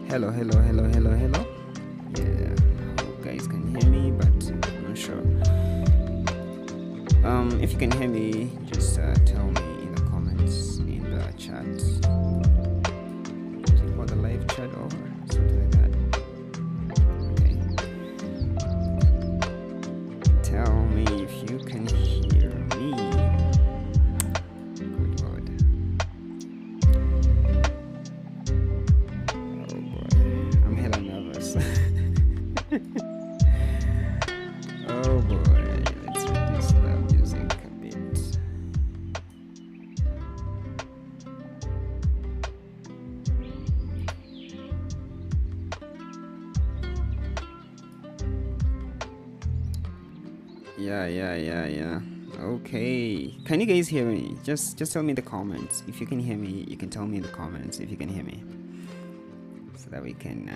Hello. Yeah, hope guys can hear me, but I'm not sure. If you can hear me, just tell me in the comments in the chat. Is it for the live chat or something like that? Okay. Tell me if you can hear me. Good Lord. Oh boy, I'm hella nervous. Oh boy, let's reduce the music a bit. Yeah. Okay, can you guys hear me? Just tell me in the comments if you can hear me. You can tell me in the comments if you can hear me, so that we can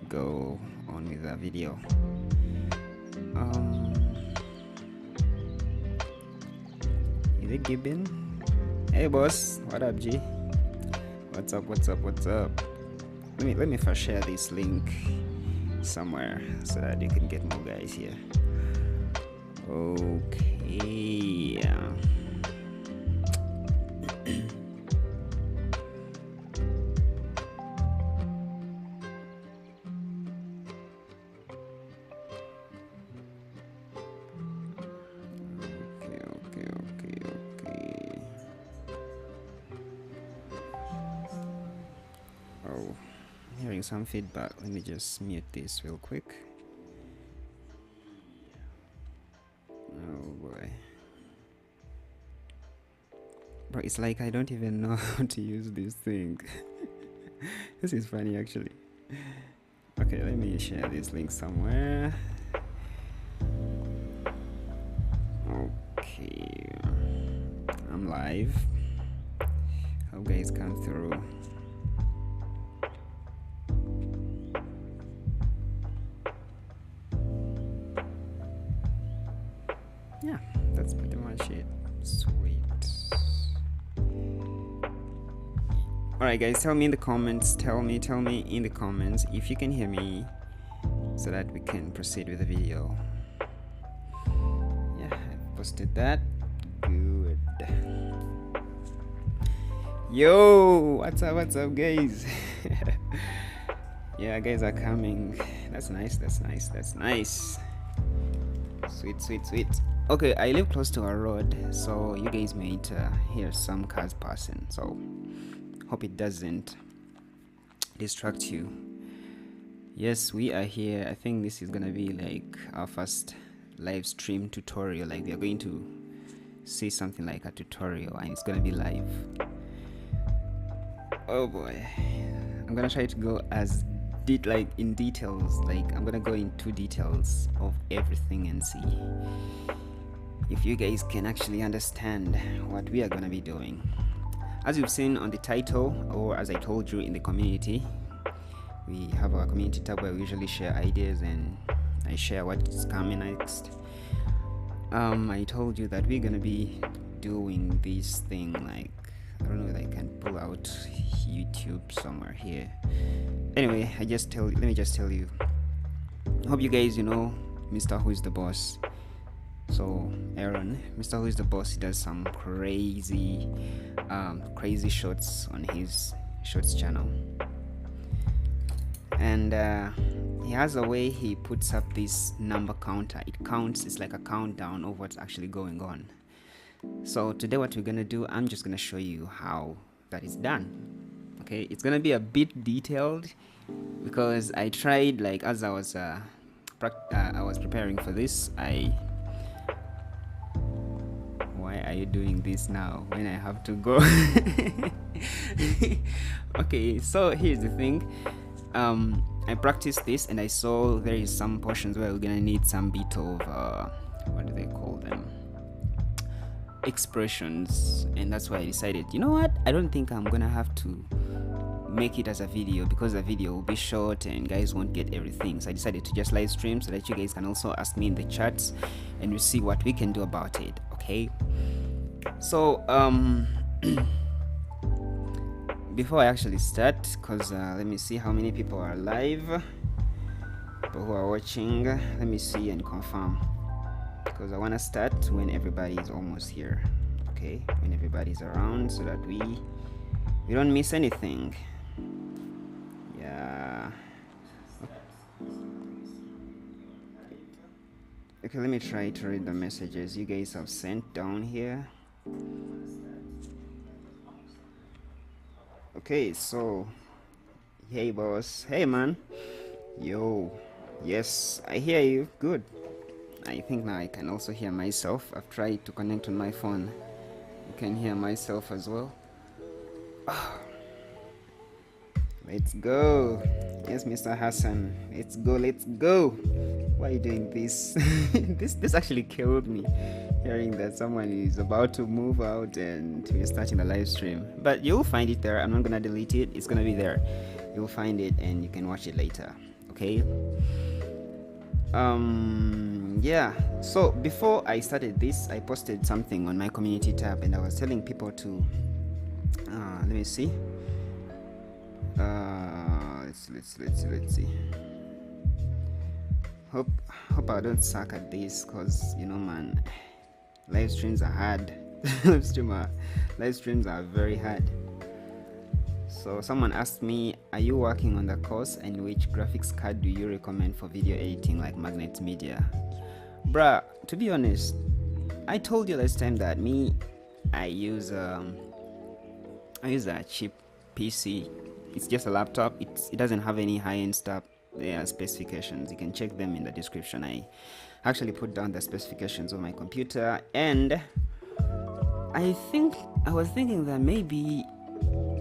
go on with the video. Is it Gibbon? Hey boss, what up G? What's up? Let me first share this link somewhere so that you can get more guys here. Okay. Okay. Oh, I'm hearing some feedback. Let me just mute this real quick. Oh boy. Bro, it's like I don't even know how to use this thing. This is funny actually. Okay, let me share this link somewhere. Okay, I'm live. Hope guys come through. Yeah, that's pretty much it. Sweet. Alright guys, tell me in the comments, tell me in the comments if you can hear me, so that we can proceed with the video. Yeah, I posted that. Good. Yo, what's up guys? Yeah, guys are coming. That's nice. Sweet. Okay, I live close to a road, so you guys might hear some cars passing, so hope it doesn't distract you. Yes, we are here. I think this is gonna be like our first live stream tutorial. Like, we are going to see something like a tutorial, and it's gonna be live. Oh boy, I'm gonna try to go as in details. Like, I'm gonna go into details of everything and see if you guys can actually understand what we are gonna be doing. As you've seen on the title, or as I told you in the community, we have our community tab where we usually share ideas and I share what's coming next. I told you that we're gonna be doing this thing, like, I don't know if I can pull out YouTube somewhere here. Anyway, let me just tell you. Hope you guys, Mr. Who is the Boss. So Aaron, Mr. Who is the Boss, he does some crazy shots on his shorts channel, and he has a way he puts up this number counter. It counts, it's like a countdown of what's actually going on. So today what we're gonna do, I'm just gonna show you how that is done. Okay, it's gonna be a bit detailed because I tried, like, as I was preparing for this. Why are you doing this now when I have to go? Okay, so here's the thing. I practiced this and I saw there is some portions where we're gonna need some bit of what do they call them, expressions, and that's why I decided, you know what, I don't think I'm gonna have to make it as a video because the video will be short and guys won't get everything. So I decided to just live stream so that you guys can also ask me in the chats and we'll see what we can do about it. Okay, so before I actually start, because let me see how many people are live, people who are watching, let me see and confirm, because I want to start when everybody is almost here. Okay, when everybody's around so that we don't miss anything. Yeah, okay, let me try to read the messages you guys have sent down here. Okay, so hey boss, hey man, yo, yes, I hear you, good. I think now I can also hear myself. I've tried to connect on my phone. I can hear myself as well. Let's go. Yes, Mr. Hassan, let's go. Why are you doing this? This actually killed me, hearing that someone is about to move out and we're starting the live stream. But you'll find it there. I'm not gonna delete it. It's gonna be there. You'll find it and you can watch it later. Okay. Yeah. So before I started this, I posted something on my community tab and I was telling people to let me see. Let's see. Hope I don't suck at this, cause man, live streams are hard. live streams are very hard. So someone asked me, are you working on the course, and which graphics card do you recommend for video editing, like Magnet Media? Bruh, to be honest, I told you last time that I use a cheap PC. It's just a laptop. It doesn't have any high-end stuff. There are specifications. You can check them in the description. I actually put down the specifications on my computer, and I was thinking that maybe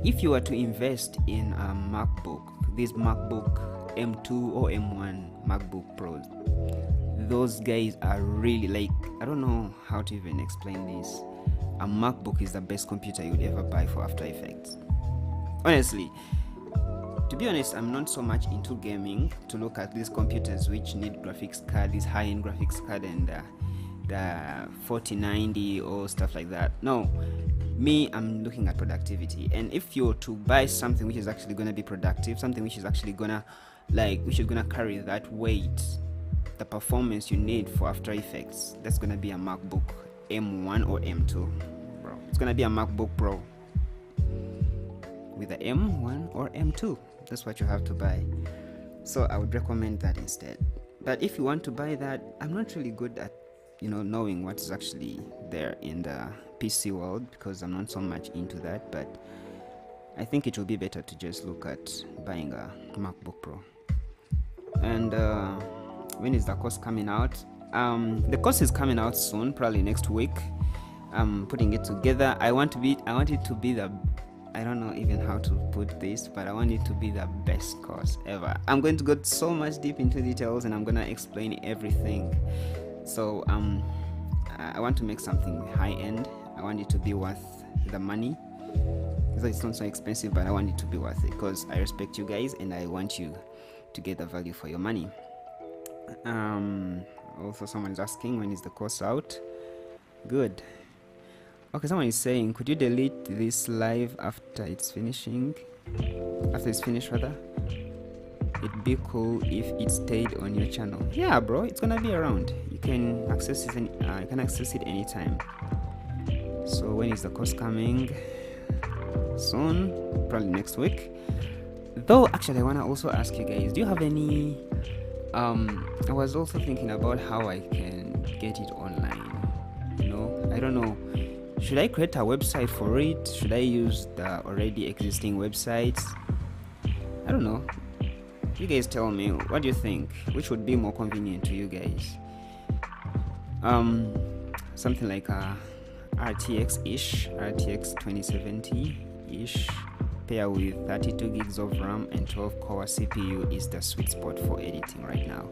if you were to invest in a MacBook, this MacBook M2 or M1 MacBook Pros, those guys are really, like, I don't know how to even explain this. A MacBook is the best computer you would ever buy for After Effects. Honestly, to be honest, I'm not so much into gaming to look at these computers which need graphics card, this high-end graphics card and the 4090 or stuff like that. No, I'm looking at productivity. And if you're to buy something which is actually going to be productive, something which is actually gonna carry that weight, the performance you need for After Effects, that's gonna be a MacBook M1 or M2, bro. It's gonna be a MacBook Pro with the M1 or M2. That's what you have to buy. So I would recommend that instead. But if you want to buy that, I'm not really good at knowing what is actually there in the PC world, because I'm not so much into that. But I think it will be better to just look at buying a MacBook Pro. And when is the course coming out? The course is coming out soon, probably next week. I'm putting it together. I want it to be the, I don't know even how to put this, but I want it to be the best course ever. I'm going to go so much deep into details and I'm going to explain everything. So I want to make something high end. I want it to be worth the money. So it's not so expensive, but I want it to be worth it because I respect you guys and I want you to get the value for your money. Also, someone is asking, when is the course out? Good. Okay, someone is saying, could you delete this live after it's finishing? After it's finished, rather. It'd be cool if it stayed on your channel. Yeah, bro, it's gonna be around. You can access it. You can access it anytime. So when is the course coming? Soon, probably next week. Though, actually, I wanna also ask you guys, do you have any? I was also thinking about how I can get it online. You know, I don't know. Should I create a website for it? Should I use the already existing websites? I don't know. You guys tell me, what do you think? Which would be more convenient to you guys? Something like a RTX 2070-ish, pair with 32 gigs of RAM and 12 core CPU is the sweet spot for editing right now.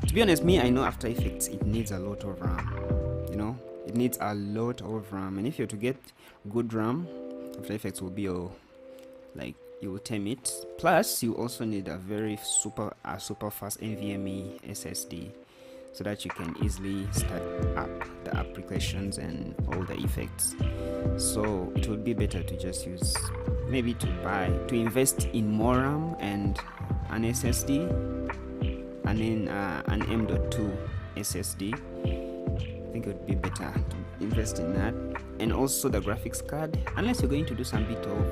To be honest, I know After Effects, it needs a lot of RAM. You know, it needs a lot of RAM, and if you're to get good RAM, After Effects will be you will tame it. Plus, you also need a very super fast NVMe SSD, so that you can easily start up the applications and all the effects. So it would be better to just use, maybe to invest in more RAM and an SSD, and then an M.2 SSD. I think it would be better to invest in that, and also the graphics card, unless you're going to do some bit of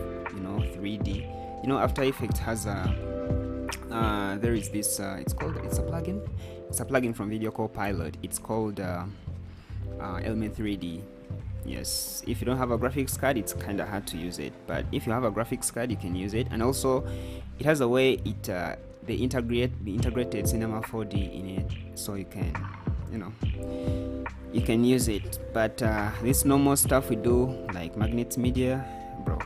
3D. After Effects has there is this it's a plugin from Video Copilot. It's called Element 3D. Yes, if you don't have a graphics card, it's kind of hard to use it, but if you have a graphics card, you can use it. And also it has a way they integrated Cinema 4D in it, so you can you can use it. But this normal stuff we do, like Magnets Media, bro,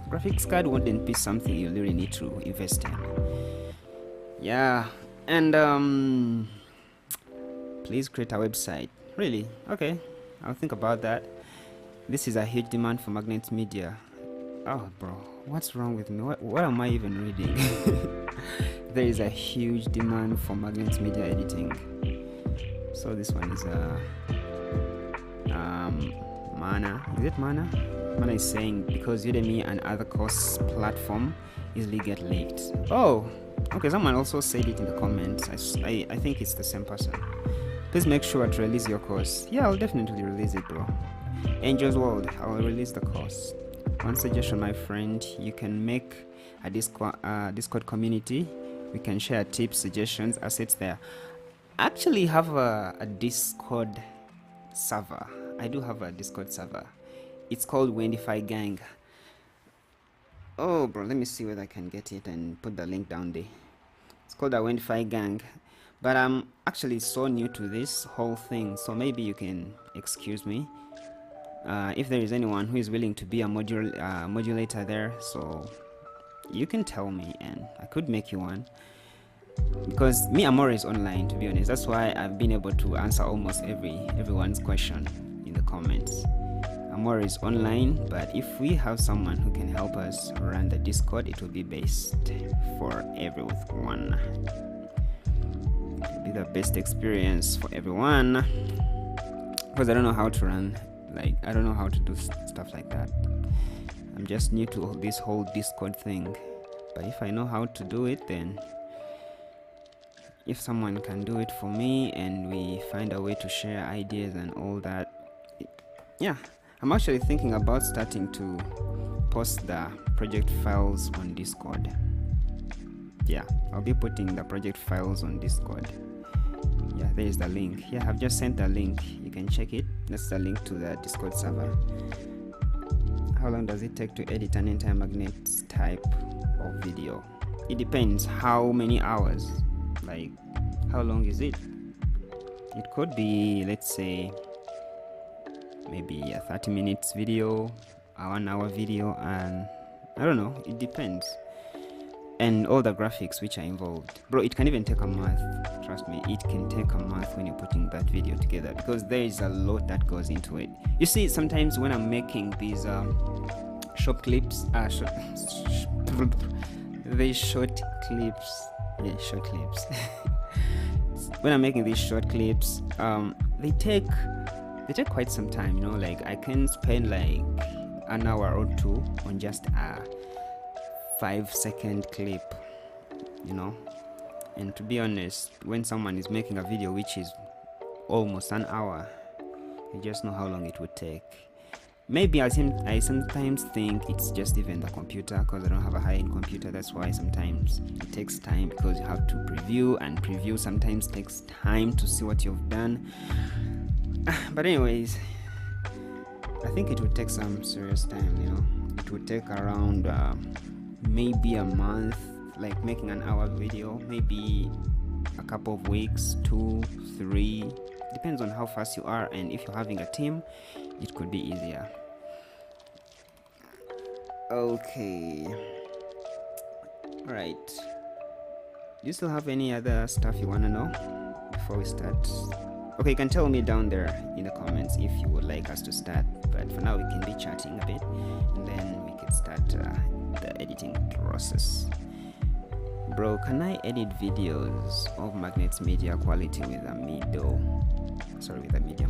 graphics card wouldn't be something you really need to invest in. Yeah. And please create a website. Really? Okay, I'll think about that. This is a huge demand for Magnets Media. Oh, bro, what's wrong with me? What am I even reading? There is a huge demand for Magnets Media editing. So this one is Mana. Is it Mana? Mana is saying, because Udemy and other course platform easily get leaked. Oh, okay, someone also said it in the comments. I think it's the same person. Please make sure to release your course. Yeah, I'll definitely release it, bro. Angel's World, I'll release the course. One suggestion, my friend, you can make a Discord community. We can share tips, suggestions, assets there. I actually have a Discord server. I do have a Discord server. It's called Wendify Gang. Oh, bro, let me see whether I can get it and put the link down there. It's called the Wendify Gang. But I'm actually so new to this whole thing, so maybe you can excuse me. If there is anyone who is willing to be a modulator there, so you can tell me and I could make you one. Because I'm always online, to be honest. That's why I've been able to answer almost everyone's question in the comments. I'm always online, but if we have someone who can help us run the Discord, it will be best for everyone. It will be the best experience for everyone. Because I don't know how to run, I don't know how to do stuff like that. I'm just new to this whole Discord thing. But if I know how to do it, then if someone can do it for me and we find a way to share ideas and all that, yeah. I'm actually thinking about starting to post the project files on Discord. Yeah, I'll be putting the project files on Discord. Yeah, there is the link. Yeah, I've just sent the link. You can check it. That's the link to the Discord server. How long does it take to edit an entire Magnets type of video? It depends how many hours. How long is it? It could be, let's say, maybe a 30 minutes video, a 1 hour video, and I don't know, it depends. and all the graphics which are involved. Bro, it can even take a month. Trust me, it can take a month when you're putting that video together, because there is a lot that goes into it. You see, sometimes when I'm making these short clips, these short clips, when I'm making these short clips, they take quite some time, you know. Like, I can spend like an hour or two on just a 5-second clip, you know. And to be honest, when someone is making a video which is almost an hour, you just know how long it would take. Maybe I sometimes think it's just even the computer, because I don't have a high-end computer. That's why sometimes it takes time, because you have to preview, and preview sometimes takes time to see what you've done. But anyways, I think it would take some serious time, you know. It would take around maybe a month, like making an hour video, maybe a couple of weeks, 2, 3, depends on how fast you are, and if you're having a team, it could be easier. Okay, all right, do you still have any other stuff you want to know before we start? Okay, you can tell me down there in the comments if you would like us to start, but for now we can be chatting a bit, and then we can start the editing process. Bro, can I edit videos of Magnet's media quality with a medium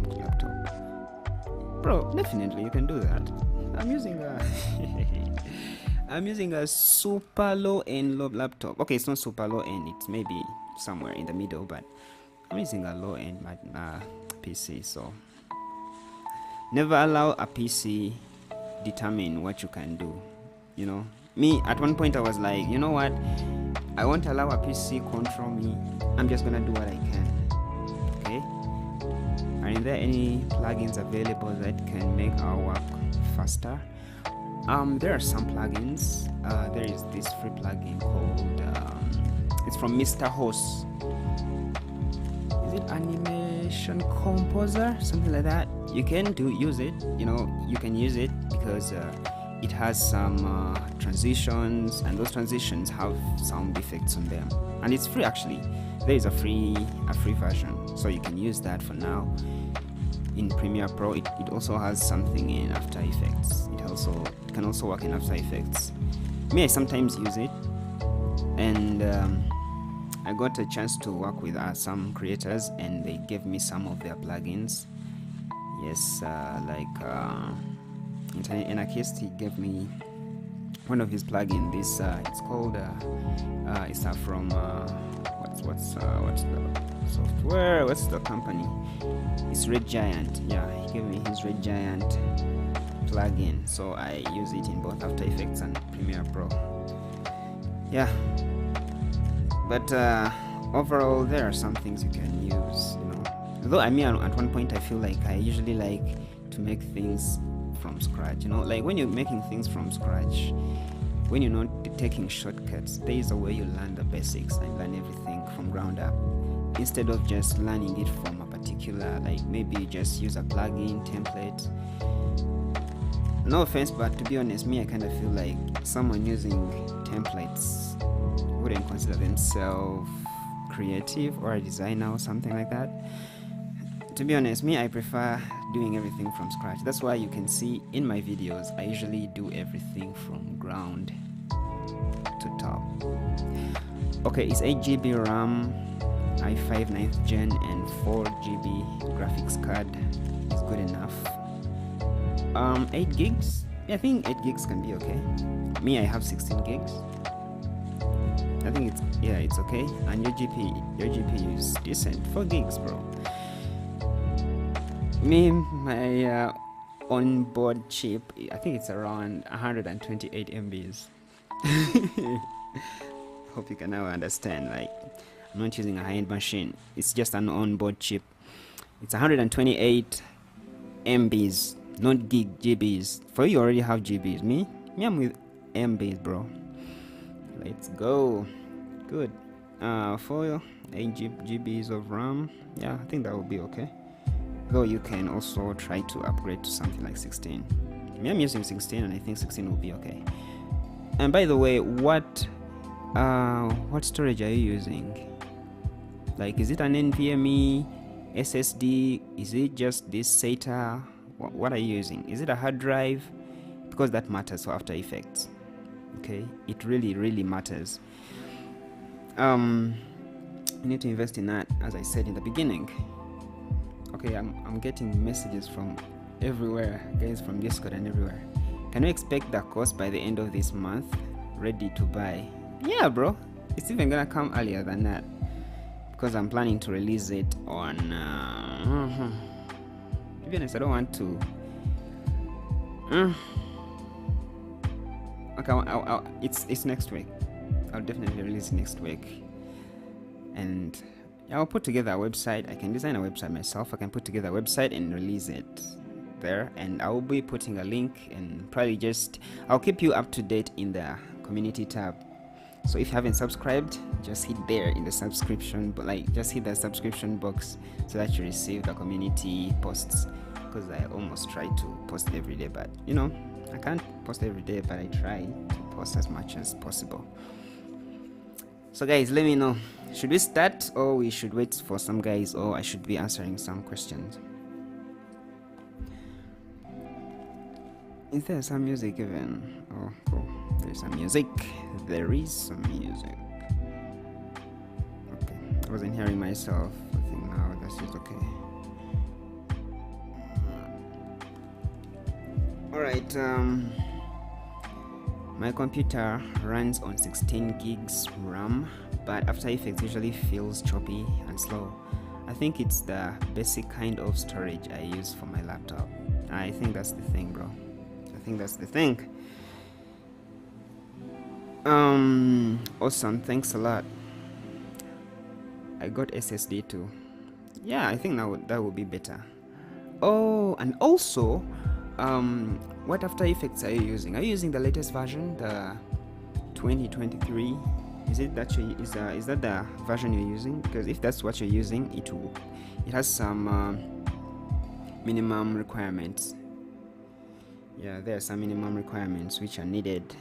laptop? Bro, definitely you can do that. I'm using a super low-end laptop. Okay, it's not super low-end, it's maybe somewhere in the middle, but I'm using a low-end PC. So never allow a PC determine what you can do, you know. Me, at one point I was like, you know what, I won't allow a PC control me. I'm just gonna do what I can. Okay, are there any plugins available that can make our work faster? There are some plugins. There is this free plugin called it's from Mrwhosetheboss. Is it Animation Composer, something like that? You can use it, you know. You can use it because it has some transitions, and those transitions have sound effects on them, and it's free. Actually, there is a free version, so you can use that for now. In Premiere Pro, it also has something in After Effects. It can also work in After Effects. Me, I sometimes use it, and I got a chance to work with some creators, and they gave me some of their plugins. Yes, in a case, he gave me one of his plugins. This it's called it's from what's the software? What's the company? It's Red Giant. Yeah, he gave me his Red Giant plugin, so I use it in both After Effects and Premiere Pro. Yeah, but overall, there are some things you can use, you know. Though I mean, at one point, I feel like I usually like to make things from scratch, you know. Like when you're making things from scratch, when you're not taking shortcuts, there is a way you learn the basics and learn everything from ground up, instead of just learning it from a particular, like maybe you just use a plugin template. No offense, but to be honest, me, I kind of feel like someone using templates wouldn't consider themselves creative or a designer or something like that. To be honest, me, I prefer doing everything from scratch. That's why you can see in my videos, I usually do everything from ground to top. Okay, it's 8 GB RAM, i5 9th gen, and 4 GB graphics card is good enough. 8 gigs? Yeah, I think 8 gigs can be okay. Me, I have 16 gigs. I think it's okay. And your GPU is decent, 4 gigs, bro. Me, my onboard chip, I think it's around 128 MBs. Hope you can now understand. Like, I'm not using a high-end machine. It's just an onboard chip. It's 128 MBs, not GBs. For you already have GBs. Me, I'm with MBs, bro. Let's go. Good. For 8 GBs of RAM, yeah, I think that will be okay. Though you can also try to upgrade to something like 16. Me, I'm using 16, and I think 16 will be okay. And by the way, what what storage are you using? Like, is it an NVMe, SSD? Is it just this SATA? What are you using? Is it a hard drive? Because that matters for After Effects. Okay, it really matters. You need to invest in that, as I said in the beginning. Okay, I'm getting messages from everywhere, guys, from Discord and everywhere. Can we expect the course by the end of this month? Ready to buy? Yeah, bro, it's even gonna come earlier than that, because I'm planning to release it on to be honest, I don't want to okay, it's next week. I'll definitely release it next week, and I'll put together a website. I can design a website myself. I can put together a website and release it there, and I'll be putting a link, and probably I'll keep you up to date in the community tab. So if you haven't subscribed, just hit there in the subscription, but just hit the subscription box so that you receive the community posts, because I almost try to post every day, but you know, I can't post every day, but I try to post as much as possible. So guys, let me know, should we start or we should wait for some guys, or I should be answering some questions? Is there some music even? Oh, cool. There's some music. There is some music. Okay. I wasn't hearing myself. I think now this is okay. Alright. My computer runs on 16 gigs RAM, but After Effects usually feels choppy and slow. I think it's the basic kind of storage I use for my laptop. I think that's the thing, bro. I think that's the thing. Awesome, thanks a lot. I got SSD too. Yeah, I think that would be better. Oh, and also, what After Effects are you using? Are you using the latest version, the 2023? Is that the version you're using? Because if that's what you're using, it has some minimum requirements. Yeah, there are some minimum requirements which are needed,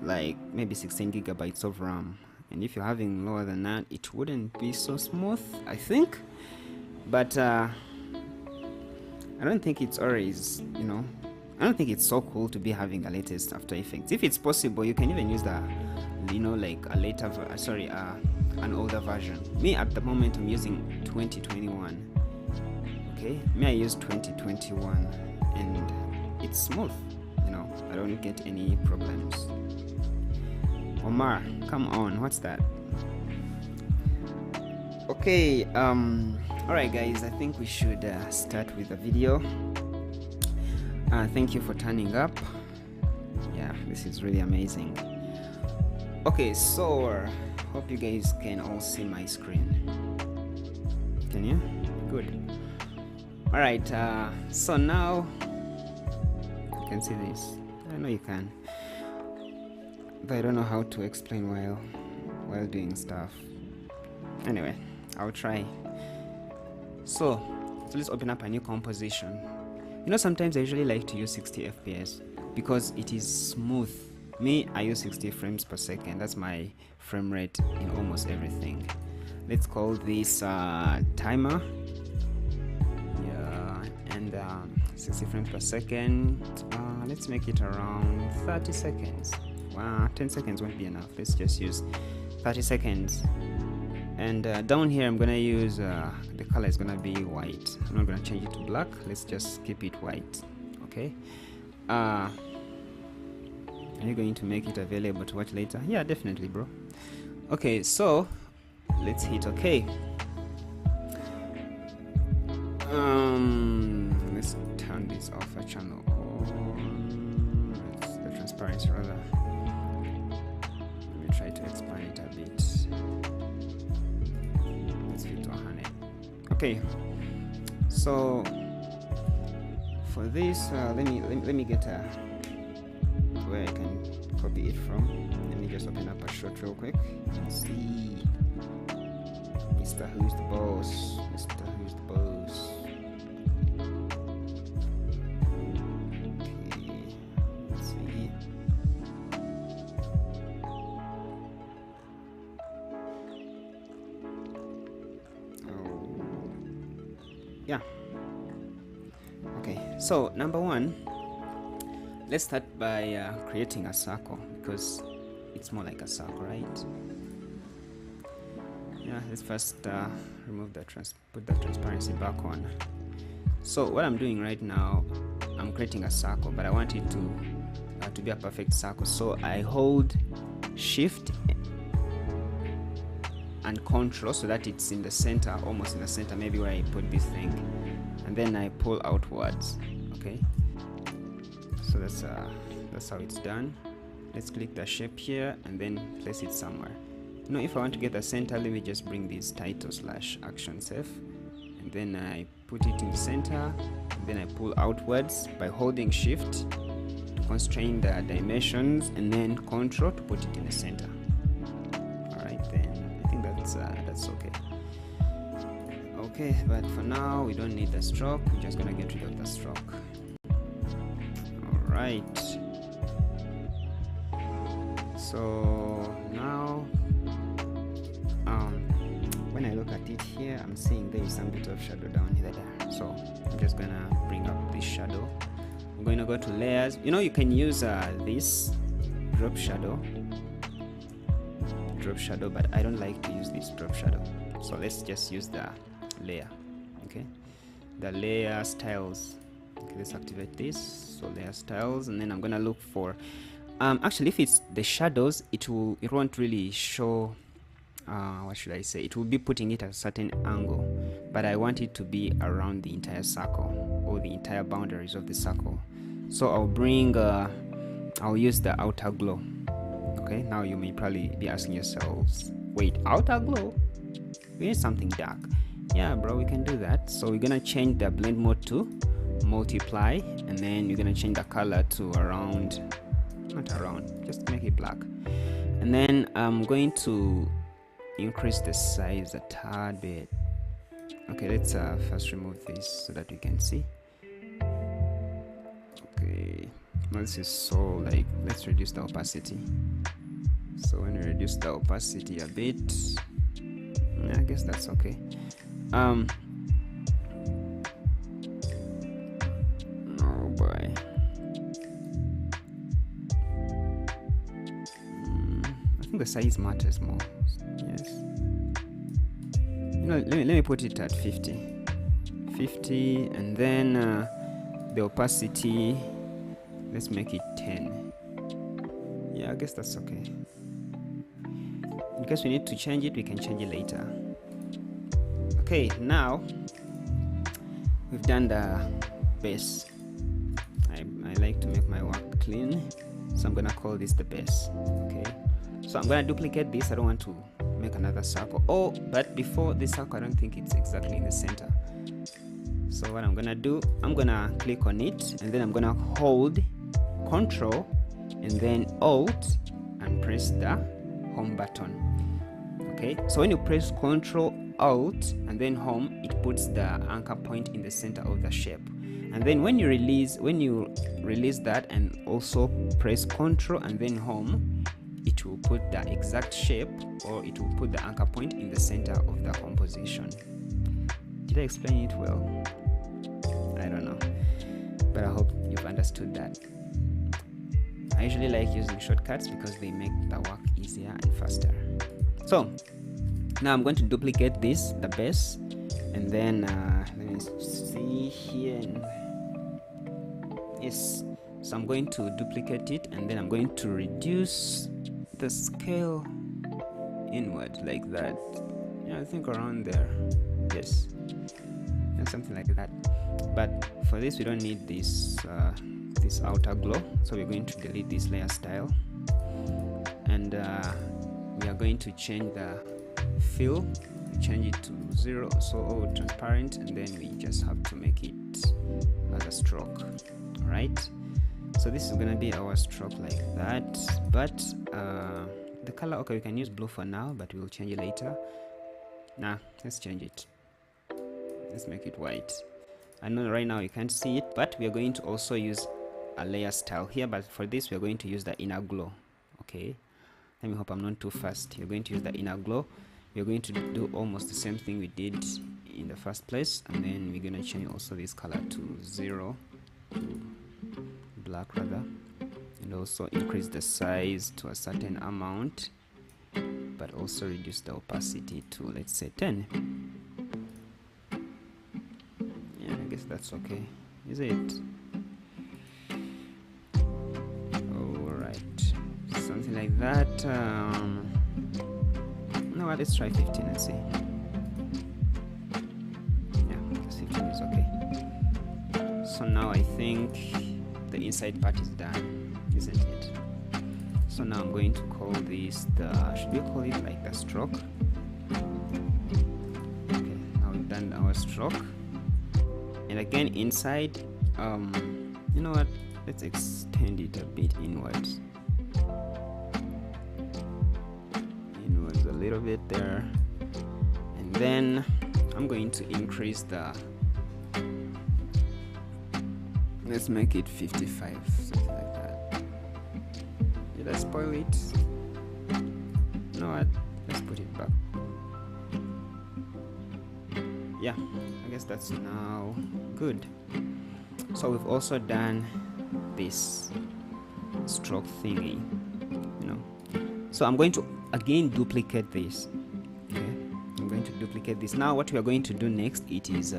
like maybe 16 gigabytes of RAM, and if you're having lower than that, it wouldn't be so smooth, I think. But I don't think it's always, you know, I don't think it's so cool to be having the latest After Effects. If it's possible, you can even use the, you know, like a later an older version. Me at the moment, I'm using 2021. Okay, me, I use 2021, and it's smooth, you know, I don't get any problems. Omar, come on, what's that? Okay, alright guys, I think we should start with the video. Thank you for turning up. Yeah, this is really amazing. Okay, so hope you guys can all see my screen. Can you? Good. Alright, so now you can see this. I know you can, but I don't know how to explain while doing stuff. Anyway, I'll try. So let's open up a new composition. You know, sometimes I usually like to use 60 FPS because it is smooth. Me, I use 60 frames per second. That's my frame rate in almost everything. Let's call this timer. Yeah, and 60 frames per second. Let's make it around 30 seconds. 10 seconds won't be enough. Let's just use 30 seconds. And down here I'm gonna use the color is gonna be white. I'm not gonna change it to black. Let's just keep it white. Okay. Are you going to make it available to watch later? Yeah, definitely, bro. Okay, so let's hit OK. Let's turn this off a channel on. The transparency rather. Let me try to expand it a bit. Let's fit 100. Okay. So for this, let me get where I can copy it from. Let me just open up a shot real quick and see. Mr. Who's the Boss? Mr. Who's the Boss? Okay, let's see. yeah. Okay, so number one, let's start by creating a circle, because it's more like a circle, right? Yeah, let's first remove the put the transparency back on. So what I'm doing right now, I'm creating a circle, but I want it to be a perfect circle. So I hold Shift and Control so that it's in the center, almost in the center, maybe where I put this thing, and then I pull outwards. Okay, so that's how it's done. Let's click the shape here and then place it somewhere. You know, if I want to get the center, let me just bring this title / action safe, and then I put it in the center, and then I pull outwards by holding Shift to constrain the dimensions, and then Control to put it in the center. Alright, then I think that's okay. Okay, but for now we don't need the stroke. We're just gonna get rid of the stroke. Alright, so now when I look at it here, I'm seeing there is some bit of shadow down here. So I'm just gonna bring up this shadow. I'm going to go to layers. You know, you can use this drop shadow, but I don't like to use this drop shadow. So let's just use the layer. Okay, the layer styles. Okay, let's activate this. So layer styles, and then I'm gonna look for actually, if it's the shadows, it won't really show. What should I say? It will be putting it at a certain angle, but I want it to be around the entire circle or the entire boundaries of the circle. So I'll use the outer glow. Okay, now you may probably be asking yourselves, wait, outer glow? We need something dark. Yeah, bro, we can do that. So we're gonna change the blend mode to multiply, and then we're gonna change the color to just make it black. And then I'm going to increase the size a tad bit. Okay, let's first remove this so that we can see. Okay, now this is so like, let's reduce the opacity. So when we reduce the opacity a bit, I guess that's okay. Oh boy. I think the size matters more. Yes. You know, let me put it at 50, and then the opacity, let's make it 10. Yeah, I guess that's okay. In case we need to change it, we can change it later. Okay, now we've done the base. I like to make my work clean, so I'm gonna call this the base. Okay, so I'm gonna duplicate this. I don't want to make another circle. Oh, but before this circle, I don't think it's exactly in the center. So what I'm gonna do, I'm gonna click on it, and then I'm gonna hold Control and then Alt and press the home button. Okay, so when you press Control, Alt and then Home, it puts the anchor point in the center of the shape. And then when you release that and also press Control and then Home, it will put the exact shape, or it will put the anchor point in the center of the composition. Did I explain it well? I don't know, but I hope you've understood that. I usually like using shortcuts because they make the work easier and faster. So now I'm going to duplicate this, the base, and then let me see here. Yes, so I'm going to duplicate it, and then I'm going to reduce the scale inward like that. Yeah, I think around there. Yes, and something like that. But for this, we don't need this this outer glow, so we're going to delete this layer style, and we are going to change the fill. We change it to 0, so all transparent, and then we just have to make it as a stroke. All right, so this is gonna be our stroke like that. But the color, okay, we can use blue for now, but we'll change it later. Nah, let's change it. Let's make it white. I know right now you can't see it, but we are going to also use a layer style here, but for this we are going to use the inner glow. Okay, let me hope I'm not too fast. You're going to use the inner glow. We're going to do almost the same thing we did in the first place, and then we're gonna change also this color to 0, to black rather, and also increase the size to a certain amount, but also reduce the opacity to, let's say, 10. Yeah, I guess that's okay, is it? Alright, something like that. No, let's try 15 and see. Yeah, 15 is okay. So now I think the inside part is done, isn't it? So now I'm going to call this the, should we call it like the stroke? Okay, now we've done our stroke. And again, inside, you know what, let's extend it a bit inwards. Inwards a little bit there. And then I'm going to increase the, let's make it 55, something like that. Did I spoil it? You know what? Let's put it back. Yeah, I guess that's now good. So we've also done this stroke thingy, you know. So I'm going to again duplicate this. Okay, I'm going to duplicate this. Now what we are going to do next, it is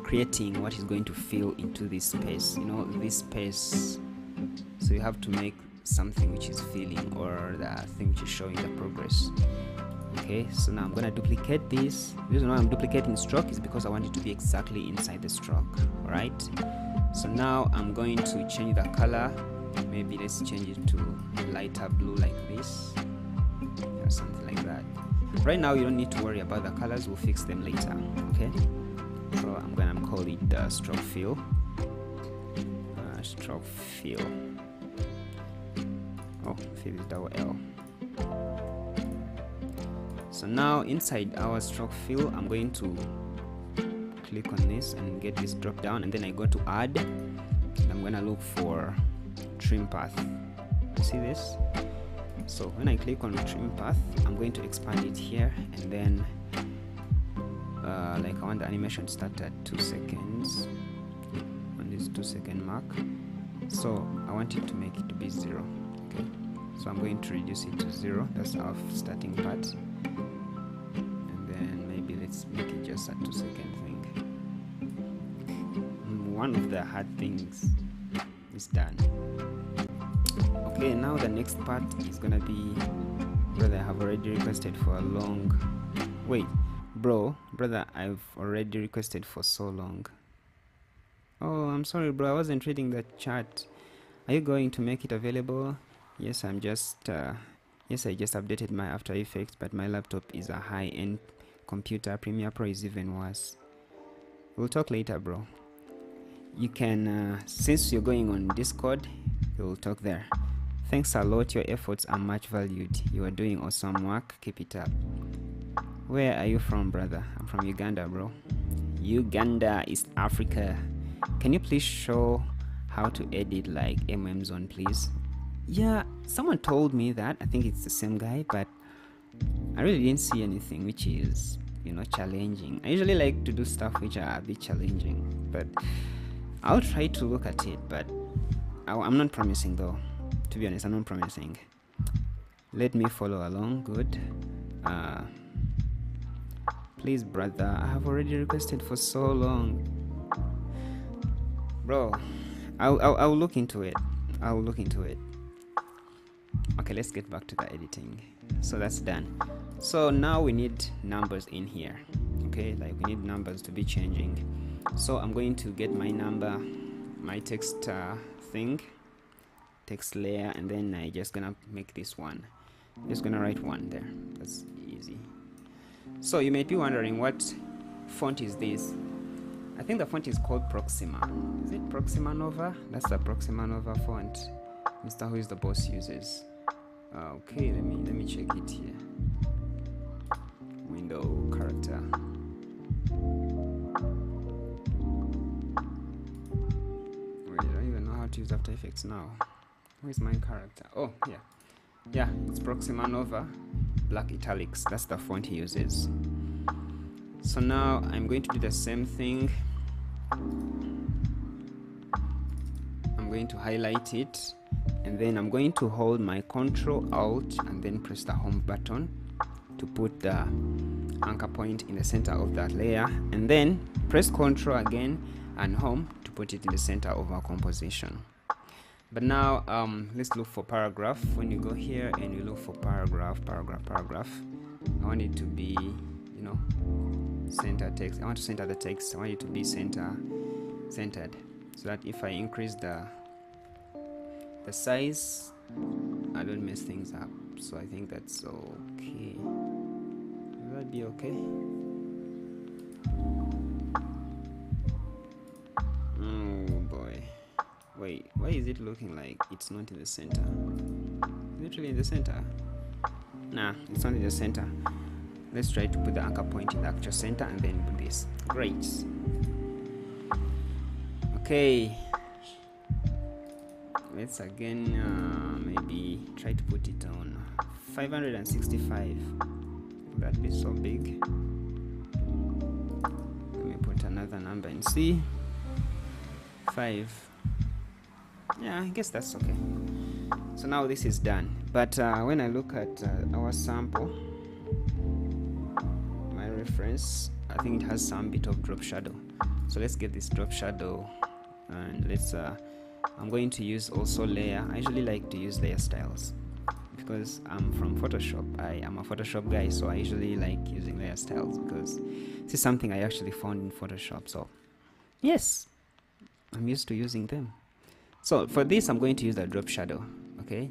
creating what is going to fill into this space, you know, this space. So you have to make something which is filling, or the thing which is showing the progress. Okay, so now I'm gonna duplicate this. The reason why I'm duplicating stroke is because I want it to be exactly inside the stroke. Alright, so now I'm going to change the color. Maybe let's change it to lighter blue like this, or something like that. Right now you don't need to worry about the colors, we'll fix them later. Okay, so I'm gonna call it the stroke fill. Stroke fill. Oh, fill is double L. So now inside our stroke fill, I'm going to click on this and get this drop down, and then I go to add, and I'm gonna look for trim path. You see this? So when I click on trim path, I'm going to expand it here, and then like I want the animation to start at 2 seconds on this 2-second mark. So I want it to make it to be 0. Okay, so I'm going to reduce it to 0. That's our starting part, and then maybe let's make it just a 2-second thing. One of the hard things is done. Okay, now the next part is gonna be, brother, I have already requested for a long, wait, brother, I've already requested for so long. Oh, I'm sorry, bro, I wasn't reading the chat. Are you going to make it available? Yes, I'm just yes, I just updated my After Effects, but my laptop is a high-end computer. Premiere Pro is even worse. We'll talk later, bro. You can since you're going on Discord, we'll talk there. Thanks a lot, your efforts are much valued. You are doing awesome work, keep it up. Where are you from, brother? I'm from Uganda, bro. Uganda, East Africa. Can you please show how to edit like Zone, please? Yeah, someone told me that. I think it's the same guy, but I really didn't see anything which is, you know, challenging. I usually like to do stuff which are a bit challenging, but I'll try to look at it, but I'm not promising though. To be honest, I'm not promising. Let me follow along. Good. Please, brother, I have already requested for so long. Bro, I'll look into it. I'll look into it. Okay, let's get back to the editing. So that's done. So now we need numbers in here. Okay, like we need numbers to be changing. So I'm going to get my number, my text thing, text layer, and then I just gonna make this one. Just gonna write 1 there. That's easy. So you might be wondering, what font is this? I think the font is called Proxima. Is it Proxima Nova? That's the Proxima Nova font Mr. Mrwhosetheboss uses. Okay, let me check it here. Window character. Wait, I don't even know how to use After Effects now. Where's my character? Oh, yeah. Yeah, it's Proxima Nova, black italics. That's the font he uses. So now I'm going to do the same thing. I'm going to highlight it, and then I'm going to hold my Control Alt and then press the home button to put the anchor point in the center of that layer, and then press Control again and home to put it in the center of our composition. But now let's look for paragraph. When you go here and you look for paragraph, I want it to be, you know, center text. I want to center the text. I want it to be centered, so that if I increase the size, I don't mess things up. So I think that's okay. Will that be okay? Oh boy. Wait, why is it looking like it's not in the center? Literally in the center? Nah, it's not in the center. Let's try to put the anchor point in the actual center and then do this. Great. Okay. Let's again maybe try to put it on 565. Will that be so big? Let me put another number and see. 5. Yeah, I guess that's okay. So now this is done. But when I look at our sample, my reference, I think it has some bit of drop shadow. So let's get this drop shadow, and let's I'm going to use also layer. I usually like to use layer styles because I'm from Photoshop. I am a Photoshop guy, so I usually like using layer styles because this is something I actually found in Photoshop. So yes, I'm used to using them. So for this, I'm going to use the drop shadow. Okay,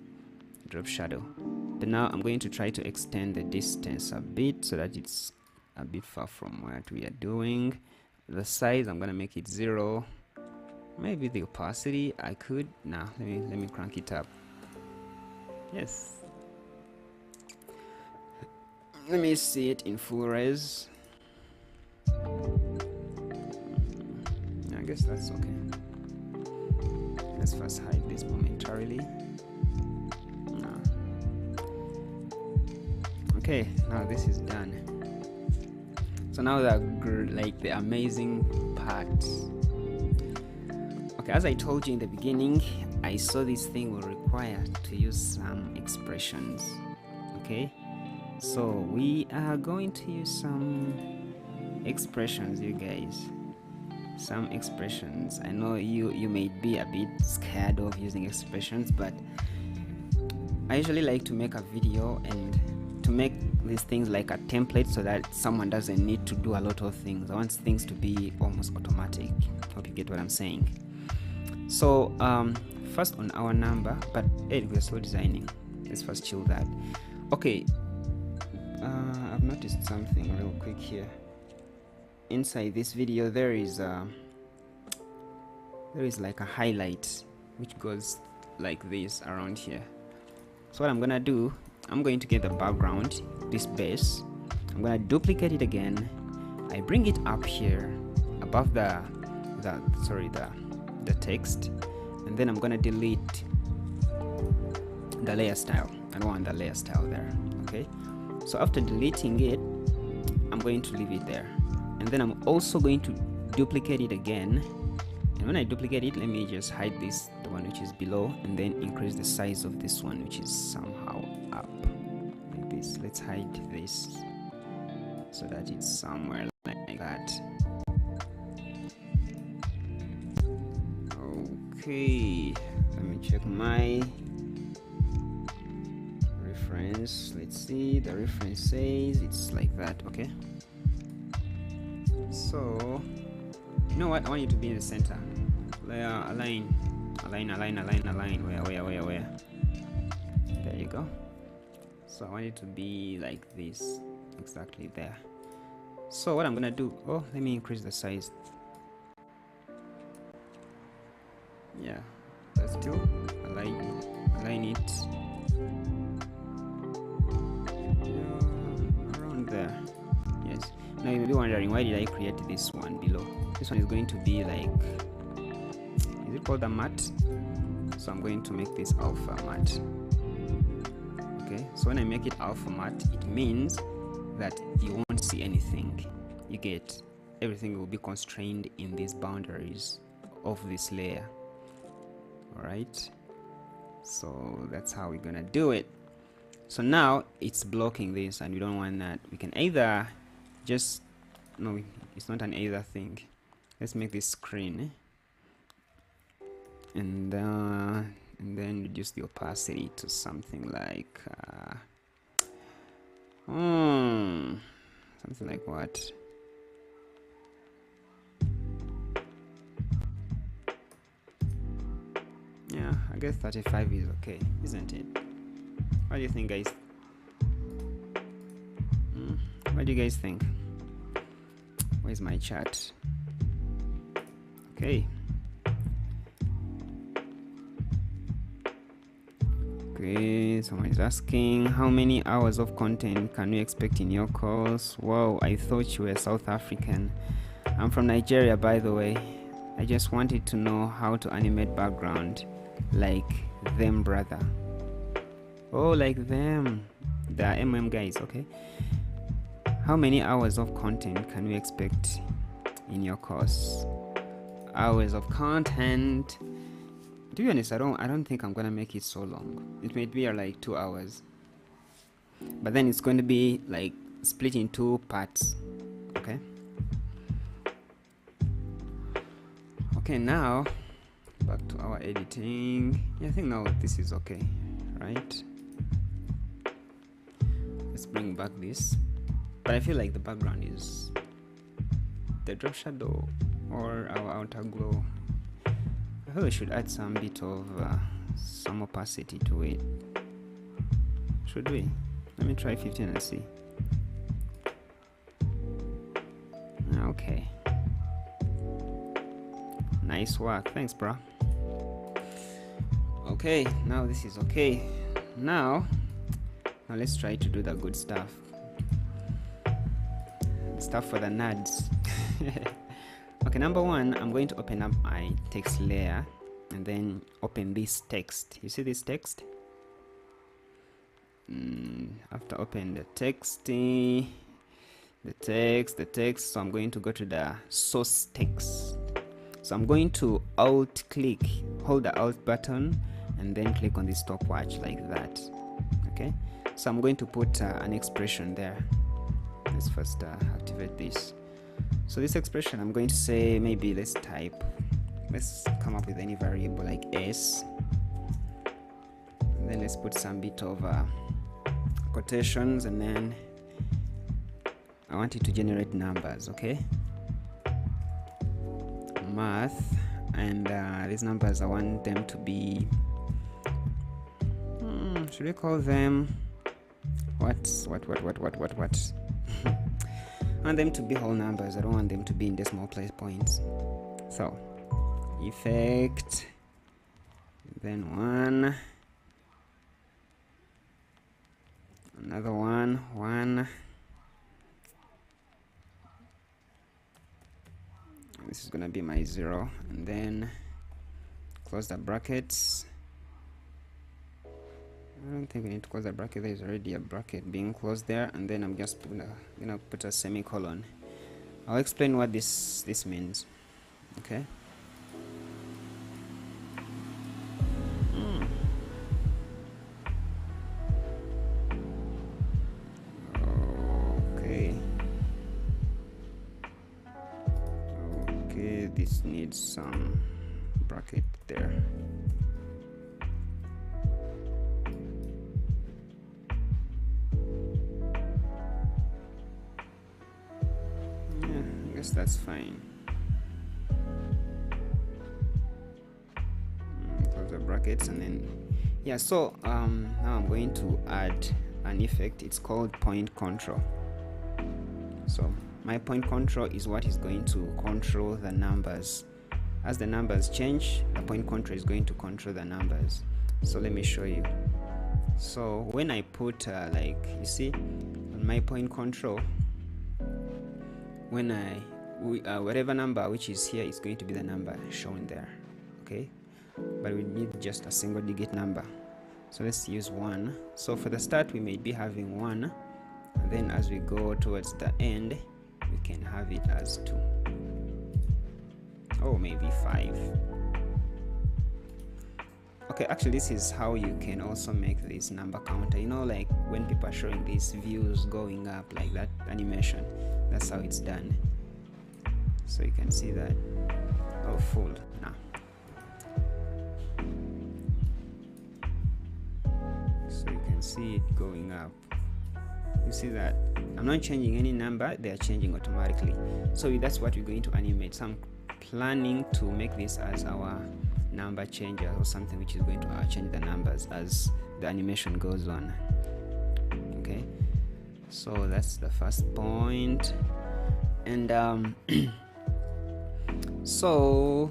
drop shadow. But now I'm going to try to extend the distance a bit so that it's a bit far from what we are doing. The size, I'm going to make it 0. Maybe the opacity, I could. Nah, let me crank it up. Yes. Let me see it in full res. I guess that's okay. Let's first hide this momentarily. No. Okay, now this is done. So now the amazing part. Okay, as I told you in the beginning, I saw this thing will require to use some expressions. Okay, so we are going to use some expressions, you guys. Some expressions. I know you may be a bit scared of using expressions, but I usually like to make a video and to make these things like a template so that someone doesn't need to do a lot of things. I want things to be almost automatic. Hope you get what I'm saying. So first on our number, but hey, we're still designing. Let's first chill that. Okay, I've noticed something real quick here. Inside this video there is like a highlight which goes like this around here. So what I'm gonna do, I'm going to get the background, this base, I'm gonna duplicate it again. I bring it up here above the text, and then I'm gonna delete the layer style. I don't want the layer style there. Okay, so after deleting it, I'm going to leave it there. And then I'm also going to duplicate it again, and when I duplicate it, let me just hide this, the one which is below, and then increase the size of this one which is somehow up like this. Let's hide this so that it's somewhere like that. Okay, let me check my reference. Let's see, the reference says it's like that. Okay, so you know what, I want you to be in the center. Layer, align. Where? There you go. So I want it to be like this, exactly there. So what I'm gonna do, let me increase the size. Yeah, let's still align it around there. Yes. Now you may be wondering, why did I create this one below? This one is going to be like, is it called a matte? So I'm going to make this alpha matte. Okay, so when I make it alpha matte, it means that you won't see anything. You get everything will be constrained in these boundaries of this layer. All right, so that's how we're gonna do it. So now it's blocking this, and we don't want that. We can either just, no, it's not an either thing. Let's make this screen, and then reduce the opacity to something like something like what? Yeah, I guess 35 is okay, isn't it? What do you think, guys? What do you guys think? Where's my chat? Okay. Okay, someone is asking, how many hours of content can we expect in your course? Wow, I thought you were South African. I'm from Nigeria, by the way. I just wanted to know how to animate background like them, brother. Oh, like them. The guys, okay? How many hours of content can we expect in your course? Hours of content. To be honest, I don't think I'm gonna make it so long. It may be like 2 hours, but then it's going to be like split in 2 parts. Okay. Okay, now back to our editing. Yeah, I think now this is okay, right? Let's bring back this, but I feel like the background is the drop shadow or our outer glow. I feel we should add some bit of some opacity to it. Should we? Let me try 15 and see. Okay. Nice work. Thanks, bro. Okay, now this is okay. Now let's try to do the good stuff. Stuff for the nerds. Okay, number one, I'm going to open up my text layer and then open this text. You see this text? After open the text, so I'm going to go to the source text. So I'm going to alt click, hold the alt button, and then click on the stopwatch like that. Okay, so I'm going to put an expression there. Let's first activate this. So this expression, I'm going to say, maybe let's come up with any variable like s, and then let's put some bit of quotations, and then I want it to generate numbers. Okay, math, and these numbers I want them to be should we call them what I want them to be whole numbers. I don't want them to be in decimal place points. So effect, then 1, another 1, this is gonna be my 0, and then close the brackets. I don't think we need to close the bracket. There is already a bracket being closed there, and then I'm just gonna put a semicolon. I'll explain what this means. Okay. Okay, this needs some bracket there. That's fine. Close the brackets, and then yeah. So now I'm going to add an effect. It's called point control. So my point control is what is going to control the numbers. As the numbers change, the point control is going to control the numbers. So let me show you. So when I put like, you see on my point control, when whatever number which is here is going to be the number shown there. Okay, but we need just a single digit number, so let's use 1. So for the start we may be having 1, and then as we go towards the end we can have it as 2, or maybe 5. Okay, actually this is how you can also make this number counter, you know, like when people are showing these views going up, like that animation. That's how it's done. So you can see that. Oh, full now. So you can see it going up. You see that I'm not changing any number, they are changing automatically. So that's what we're going to animate. So I'm planning to make this as our number changer, or something which is going to change the numbers as the animation goes on. Okay, so that's the first point. And so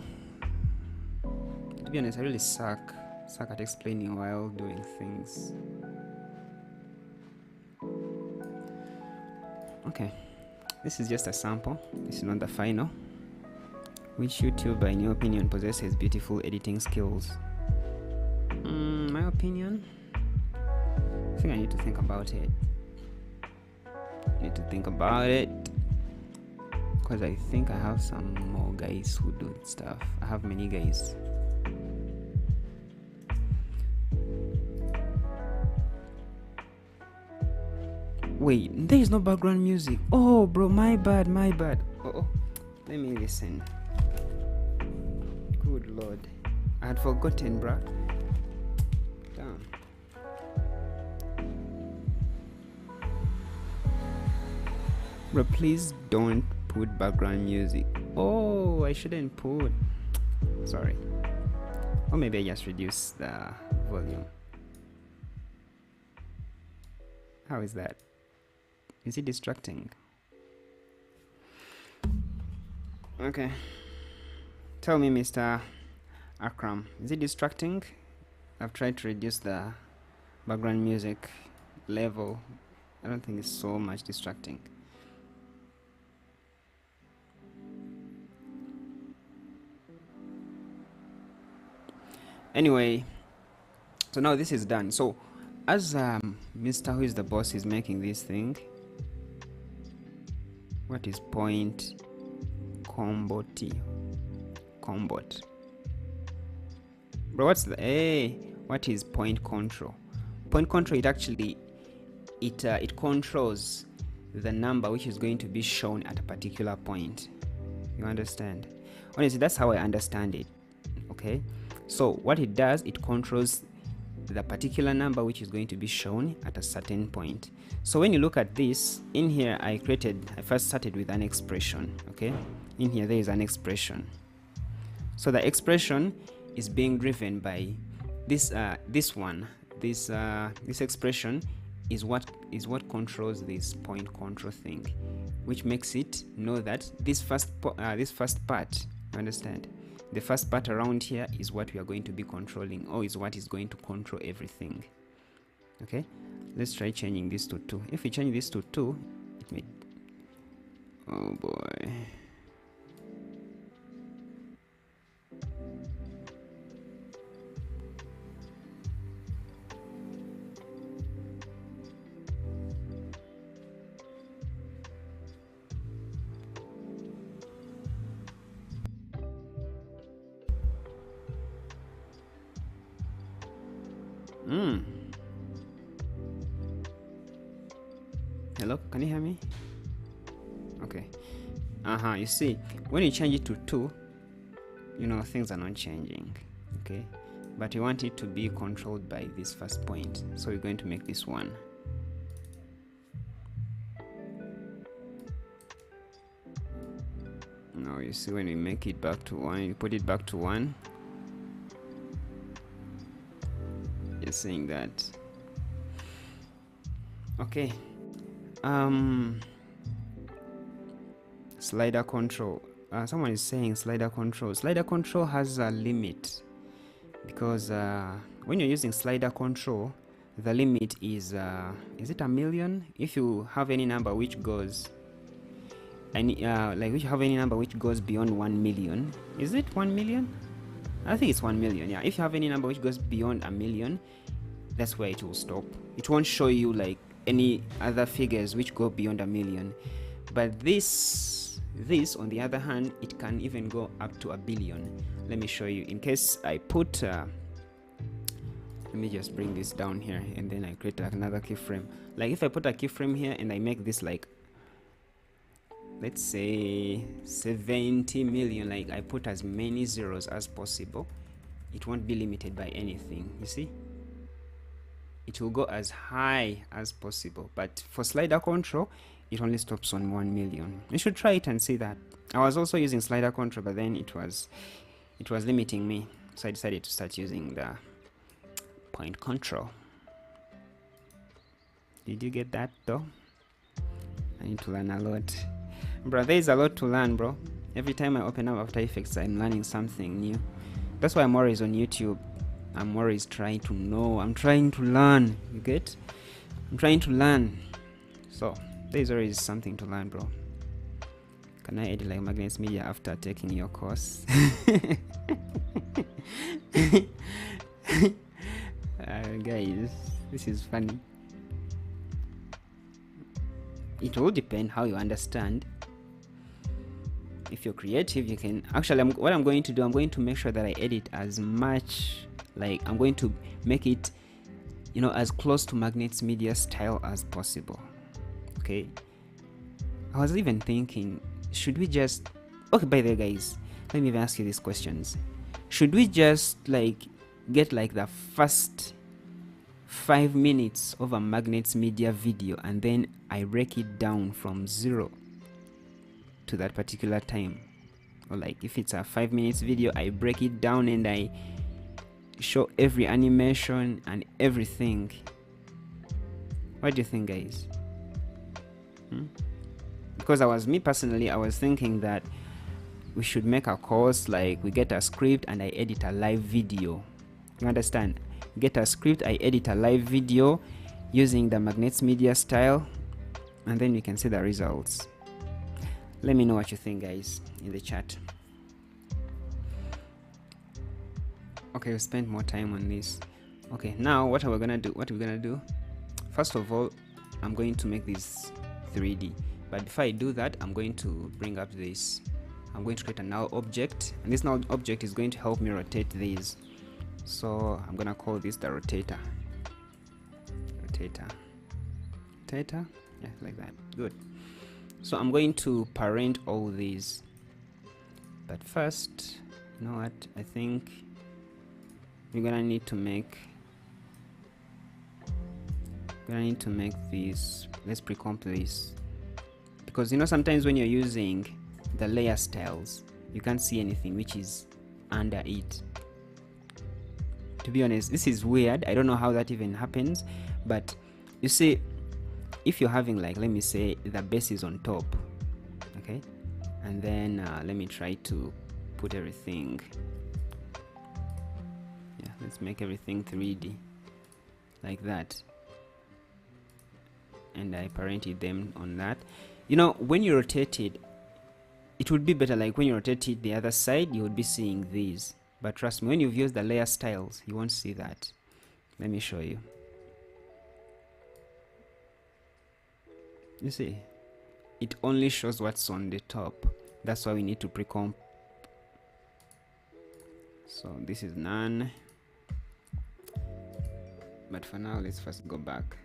to be honest, I really suck at explaining while doing things. Okay, this is just a sample, this is not the final. Which YouTuber, in your opinion, possesses beautiful editing skills? My opinion? I think I need to think about it. Because I think I have some more guys who do stuff. I have many guys. Wait, there is no background music. Oh, bro, my bad. Oh, let me listen. Good lord, I had forgotten, bruh. Damn. Bro, please don't put background music. Oh, I shouldn't put. Sorry. Or maybe I just reduce the volume. How is that? Is it distracting? Okay. Tell me, Mr. Akram, is it distracting? I've tried to reduce the background music level. I don't think it's so much distracting. Anyway, so now this is done. So as Mr. Who is the boss is making this thing, what is point combot? Bro, what's the what is point control? Point control, it actually it controls the number which is going to be shown at a particular point. You understand? Honestly, that's how I understand it. Okay, so what it does, it controls the particular number which is going to be shown at a certain point. So when you look at this in here, I first started with an expression. Okay, in here there is an expression. So the expression is being driven by this expression is what controls this point control thing, which makes it know that this first part, you understand, the first part around here is what we are going to be controlling, or is what is going to control everything. Okay, let's try changing this to 2. If we change this to 2, it may, oh boy, hello, can you hear me? Okay. You see, when you change it to 2, you know, things are not changing. Okay, but you want it to be controlled by this first point, so we're going to make this 1. Now you see, when we make it back to 1, you put it back to 1, you're saying that. Okay, slider control. Someone is saying slider control has a limit, because when you're using slider control, the limit is it 1,000,000? If you have any number which goes any number which goes beyond 1,000,000, is it 1,000,000? I think it's 1,000,000. Yeah, if you have any number which goes beyond 1,000,000, that's where it will stop. It won't show you like any other figures which go beyond 1,000,000. But this This, on the other hand, it can even go up to 1 billion. Let me show you. In case I put let me just bring this down here, and then I create another keyframe. Like if I put a keyframe here and I make this like, let's say 70 million, like I put as many zeros as possible, it won't be limited by anything. You see, it will go as high as possible, but for slider control it only stops on 1 million. You should try it and see that. I was also using slider control, but then it was limiting me, so I decided to start using the point control. Did you get that though? I need to learn a lot, bro. There is a lot to learn, bro. Every time I open up After Effects, I'm learning something new. That's why I'm always on YouTube. I'm always trying to know. I'm trying to learn. You get? I'm trying to learn. So there's always something to learn, bro. Can I edit like Magnets Media after taking your course? Guys, this is funny. It will depend how you understand. If you're creative, you can actually, what I'm going to do, I'm going to make sure that I edit as much, like I'm going to make it, you know, as close to Magnets Media style as possible. Okay, I was even thinking, should we just, okay, by the way guys, let me even ask you these questions. Should we just like get like the first 5 minutes of a Magnets Media video, and then I break it down from 0 to that particular time? Or like if it's a 5 minutes video, I break it down and I show every animation and everything. What do you think, guys? Because me personally, I was thinking that we should make a course like we get a script and I edit a live video. You understand? Get a script, I edit a live video using the Magnets Media style, and then we can see the results. Let me know what you think, guys, in the chat. Okay, we spent more time on this. Okay, now what are we gonna do? First of all, I'm going to make this 3D, but before I do that, I'm going to bring up this. I'm going to create a null object, and this null object is going to help me rotate these. So I'm gonna call this the rotator. Yeah, like that. Good. So I'm going to parent all these, but first, you know what, I think we're gonna need to make these. Let's pre-comp this, because you know sometimes when you're using the layer styles, you can't see anything which is under it. To be honest, this is weird. I don't know how that even happens, but you see, if you're having like, let me say the base is on top, okay, and then let me try to put everything, yeah, let's make everything 3D like that, and I parented them on that. You know, when you rotate it, it would be better like when you rotate it the other side, you would be seeing these. But trust me, when you've used the layer styles, you won't see that. Let me show you. You see, it only shows what's on the top. That's why we need to pre-comp. So this is none. But for now, let's first go back.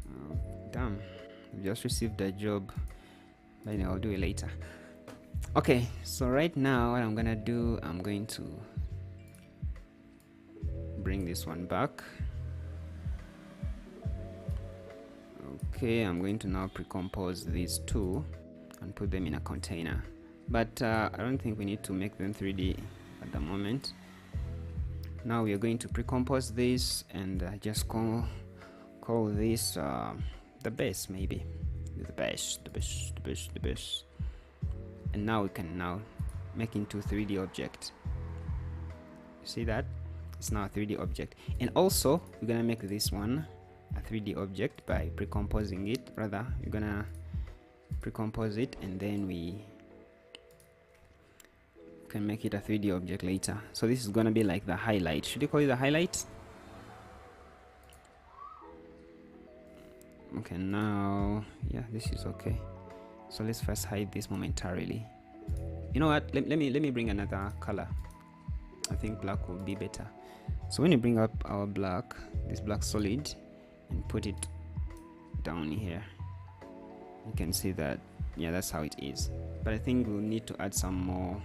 Oh, damn, I just received a job. But anyway, I'll do it later. Okay, so right now what I'm gonna do, I'm going to bring this one back. Okay, I'm going to now pre-compose these two and put them in a container, but I don't think we need to make them 3D at the moment. Now we are going to pre-compose this and just call this the base, maybe the base. And now we can now make into 3D object. You see that? It's now a 3D object. And also we're gonna make this one a 3D object by pre-composing it. Rather, you're gonna pre-compose it and then we can make it a 3D object later. So this is gonna be like the highlight. Should you call it the highlight? Okay, now Yeah, this is okay. So let's first hide this momentarily. You know what, let me bring another color. I think black will be better. So when you bring up our black, this black solid, and put it down here, you can see that, yeah, that's how it is. But I think we'll need to add some more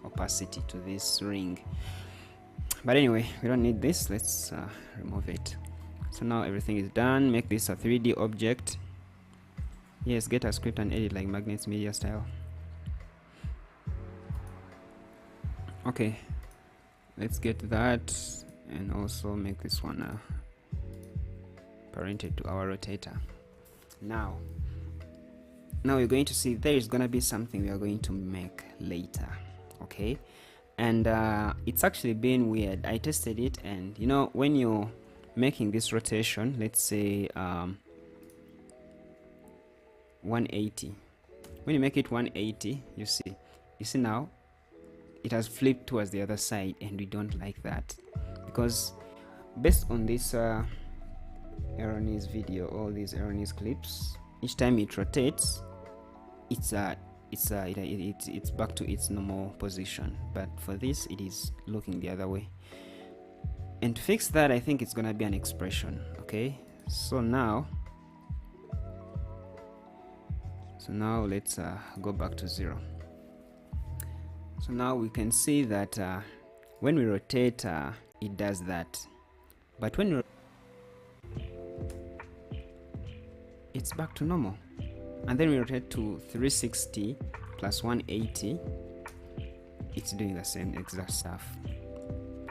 opacity to this ring. But anyway, we don't need this. Let's remove it. So now everything is done. Make this a 3D object. Yes, get a script and edit like Magnets Media style. Okay, let's get that, and also make this one parented to our rotator. Now we're going to see there is going to be something we are going to make later. Okay, and it's actually been weird. I tested it, and you know, when you're making this rotation, let's say 180, when you make it 180, you see now it has flipped towards the other side, and we don't like that, because based on this erroneous video, all these erroneous clips, each time it rotates, it's back to its normal position. But for this, it is looking the other way. And to fix that, I think it's gonna be an expression. Okay, so now let's go back to 0. So now we can see that when we rotate, it does that, but when we it's back to normal. And then we rotate to 360 plus 180, it's doing the same exact stuff.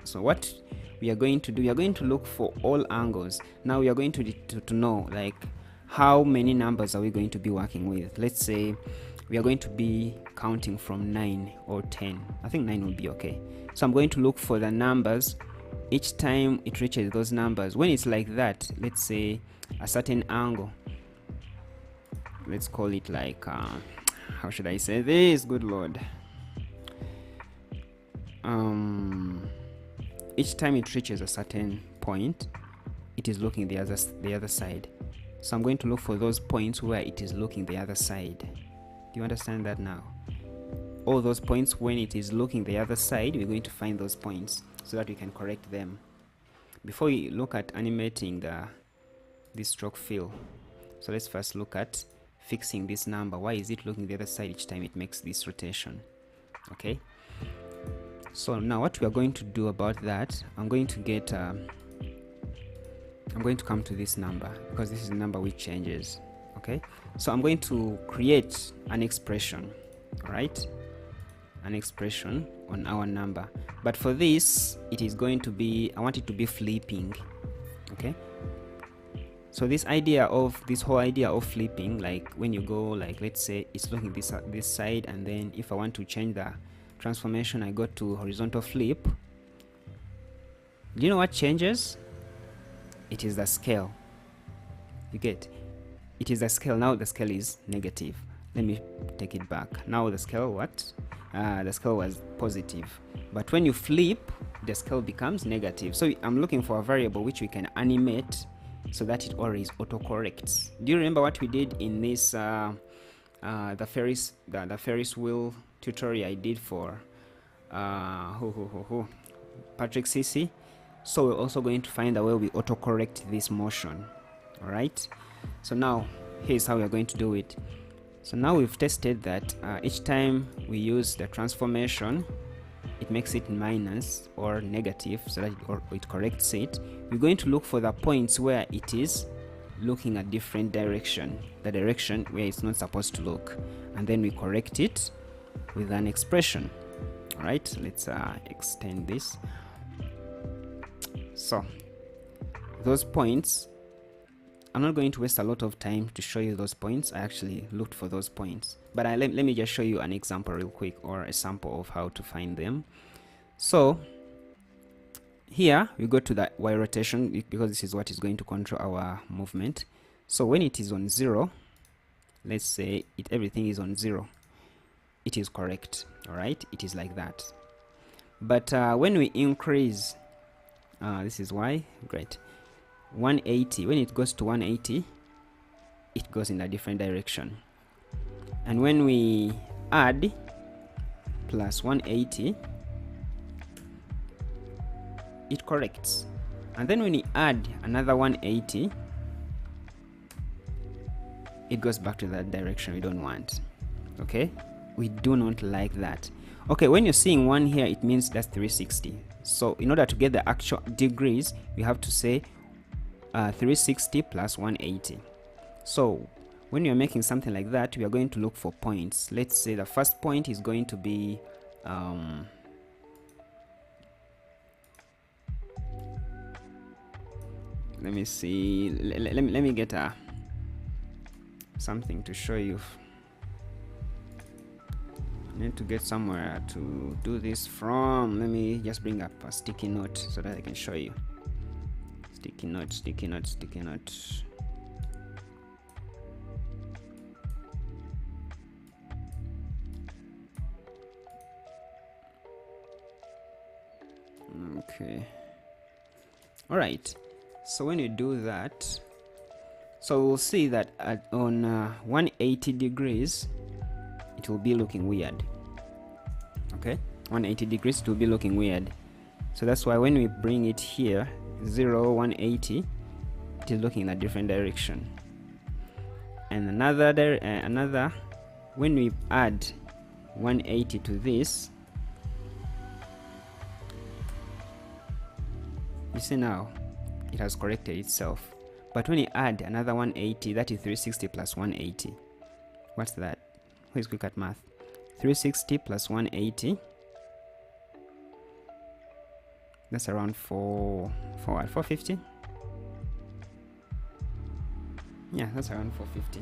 So what we are going to do, we are going to look for all angles. Now we are going to know, like, how many numbers are we going to be working with. Let's say we are going to be counting from 9 or 10. I think 9 will be okay. So I'm going to look for the numbers each time it reaches those numbers. When it's like that, let's say a certain angle, let's call it like how should I say this, good lord, each time it reaches a certain point, it is looking the other side. So I'm going to look for those points where it is looking the other side. Do you understand that now? All those points when it is looking the other side, we're going to find those points so that we can correct them. Before we look at animating this stroke fill, so let's first look at fixing this number. Why is it looking the other side each time it makes this rotation? Okay, so now what we are going to do about that, I'm going to come to this number, because this is the number which changes. Okay, so I'm going to create an expression, right? An expression on our number, but for this, it is going to be, I want it to be flipping. Okay, so this whole idea of flipping, like when you go, like, let's say it's looking this side, and then if I want to change the transformation, I go to horizontal flip. Do you know what changes? It is the scale. You get, it is the scale. Now the scale is negative. Let me take it back. Now the scale, what? The scale was positive, but when you flip, the scale becomes negative. So I'm looking for a variable which we can animate so that it always autocorrects. Do you remember what we did in this the Ferris wheel tutorial I did for Patrick CC? So we're also going to find a way we autocorrect this motion. All right, so now here's how we're going to do it. So now we've tested that each time we use the transformation, it makes it minus or negative, so that it corrects it. We're going to look for the points where it is looking a different direction, the direction where it's not supposed to look, and then we correct it with an expression. All right, let's extend this. So those points, I'm not going to waste a lot of time to show you those points. I actually looked for those points, but let me just show you an example real quick, or a sample of how to find them. So here we go to the Y rotation, because this is what is going to control our movement. So when it is on 0, let's say everything is on 0, it is correct. All right, it is like that. But when we increase, this is Y, great, 180, when it goes to 180, it goes in a different direction. And when we add plus 180, it corrects. And then when we add another 180, it goes back to that direction we don't want. Okay, we do not like that. Okay, when you're seeing 1 here, it means that's 360. So in order to get the actual degrees, we have to say 360 plus 180. So when you're making something like that, we are going to look for points. Let's say the first point is going to be let me see, let me get something to show you. I need to get somewhere to do this from. Let me just bring up a sticky note so that I can show you. Sticky note, sticky note, sticky note. Okay, all right. So when you do that, so we'll see that on 180 degrees it will be looking weird. Okay, 180 degrees it will be looking weird. So that's why when we bring it here 180, it is looking in a different direction. And another when we add 180 to this, you see now it has corrected itself. But when you add another 180, that is 360 plus 180. What's that? Who's quick at math? 360 plus 180. That's around 450. Yeah, that's around 450.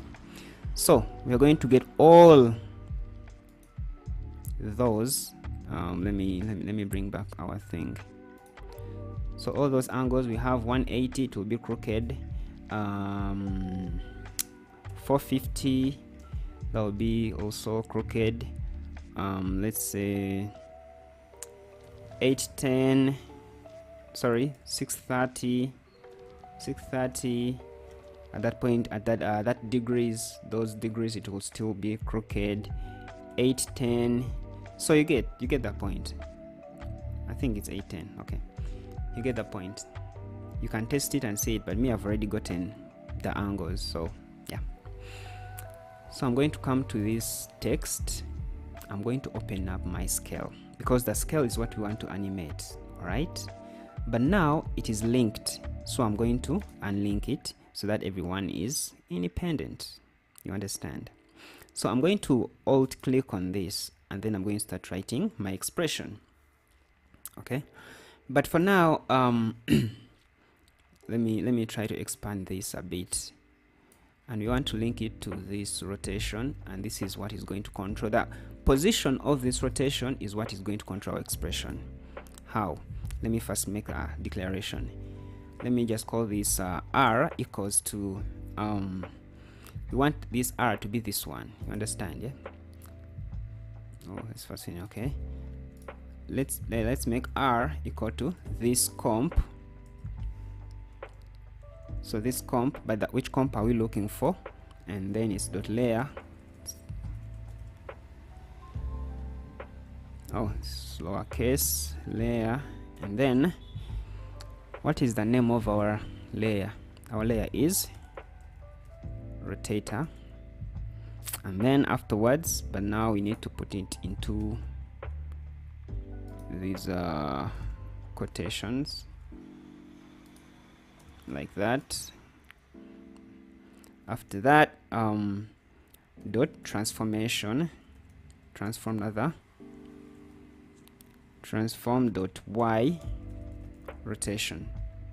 So we are going to get all those. Let me bring back our thing. So all those angles, we have 180, it will be crooked. 450, that will be also crooked. Let's say 810, sorry, 630. At that point, at that degrees, those degrees, it will still be crooked. 810. So you get that point. I think it's 810. Okay, you get the point. You can test it and see it, but me, I've already gotten the angles. So yeah. So I'm going to come to this text. I'm going to open up my scale because the scale is what we want to animate. All right, but now it is linked, so I'm going to unlink it so that everyone is independent. You understand? So I'm going to alt click on this, and then I'm going to start writing my expression. Okay, but for now, let me try to expand this a bit, and we want to link it to this rotation, and this is what is going to control the position of this rotation, is what is going to control our expression. How? Let me first make a declaration. Let me just call this r equals to we want this r to be this one. You understand? Yeah. Oh, that's fascinating. Okay, let's make r equal to this comp. So this comp, by that, which comp are we looking for? And then it's dot layer. Oh, it's lowercase layer. And then what is the name of our layer? Our layer is rotator. And then afterwards, but now we need to put it into these quotations like that. After that, dot transformation, transform dot y rotation.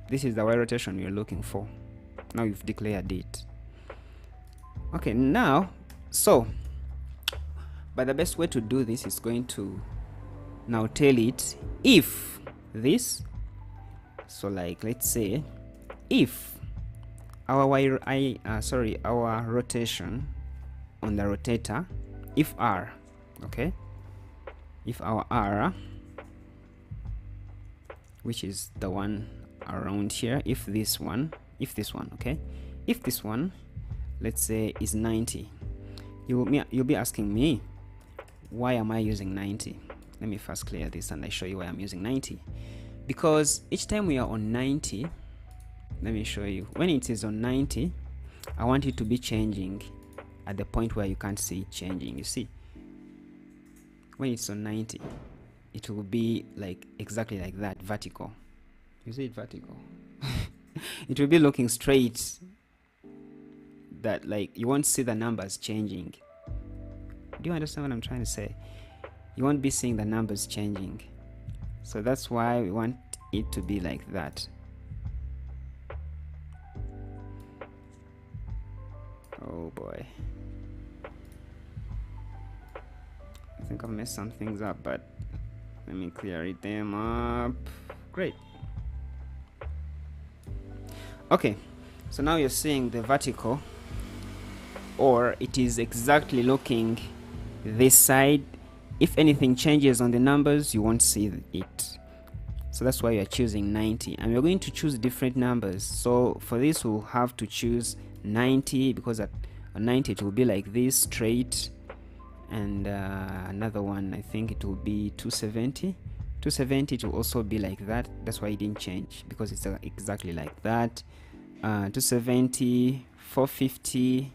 This is the y rotation you're looking for. Now you've declared it. Okay, now, so but the best way to do this is going to now tell it if this. So like, let's say if our our rotation on the rotator, if r, okay, if our r, which is the one around here, if this one, okay, if this one let's say is 90. You'll be asking me, why am I using 90? Let me first clear this and I show you why I'm using 90. Because each time we are on 90, let me show you, when it is on 90, I want it to be changing at the point where you can't see it changing. You see, when it's on 90, it will be like exactly like that, vertical. You see it vertical? It will be looking straight, that like you won't see the numbers changing. Do you understand what I'm trying to say? You won't be seeing the numbers changing. So that's why we want it to be like that. Oh boy, I think I've messed some things up, but let me clear them up. Great. Okay, so now you're seeing the vertical, or it is exactly looking this side. If anything changes on the numbers, you won't see it. So that's why you're choosing 90, and we're going to choose different numbers. So for this, we'll have to choose 90, because at 90 it will be like this, straight, and another one, I think it will be 270. 270, it will also be like that. That's why it didn't change, because it's exactly like that. 270, 450,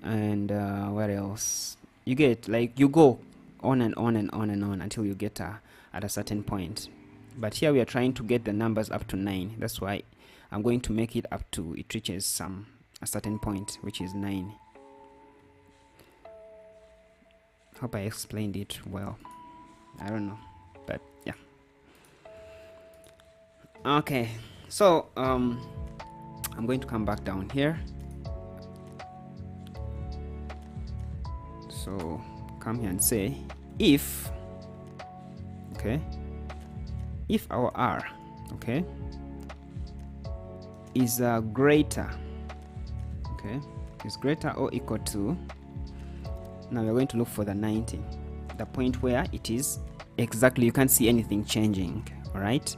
and what else? You get, like, you go on and on and on and on until you get at a certain point. But here we are trying to get the numbers up to 9. That's why I'm going to make it up to, it reaches a certain point, which is 9. Hope I explained it well. I don't know, but yeah. Okay, so I'm going to come back down here. So come here and say if, okay, if our R, okay, is greater, okay, is greater or equal to, now we're going to look for the 90, the point where it is exactly, you can't see anything changing. All right,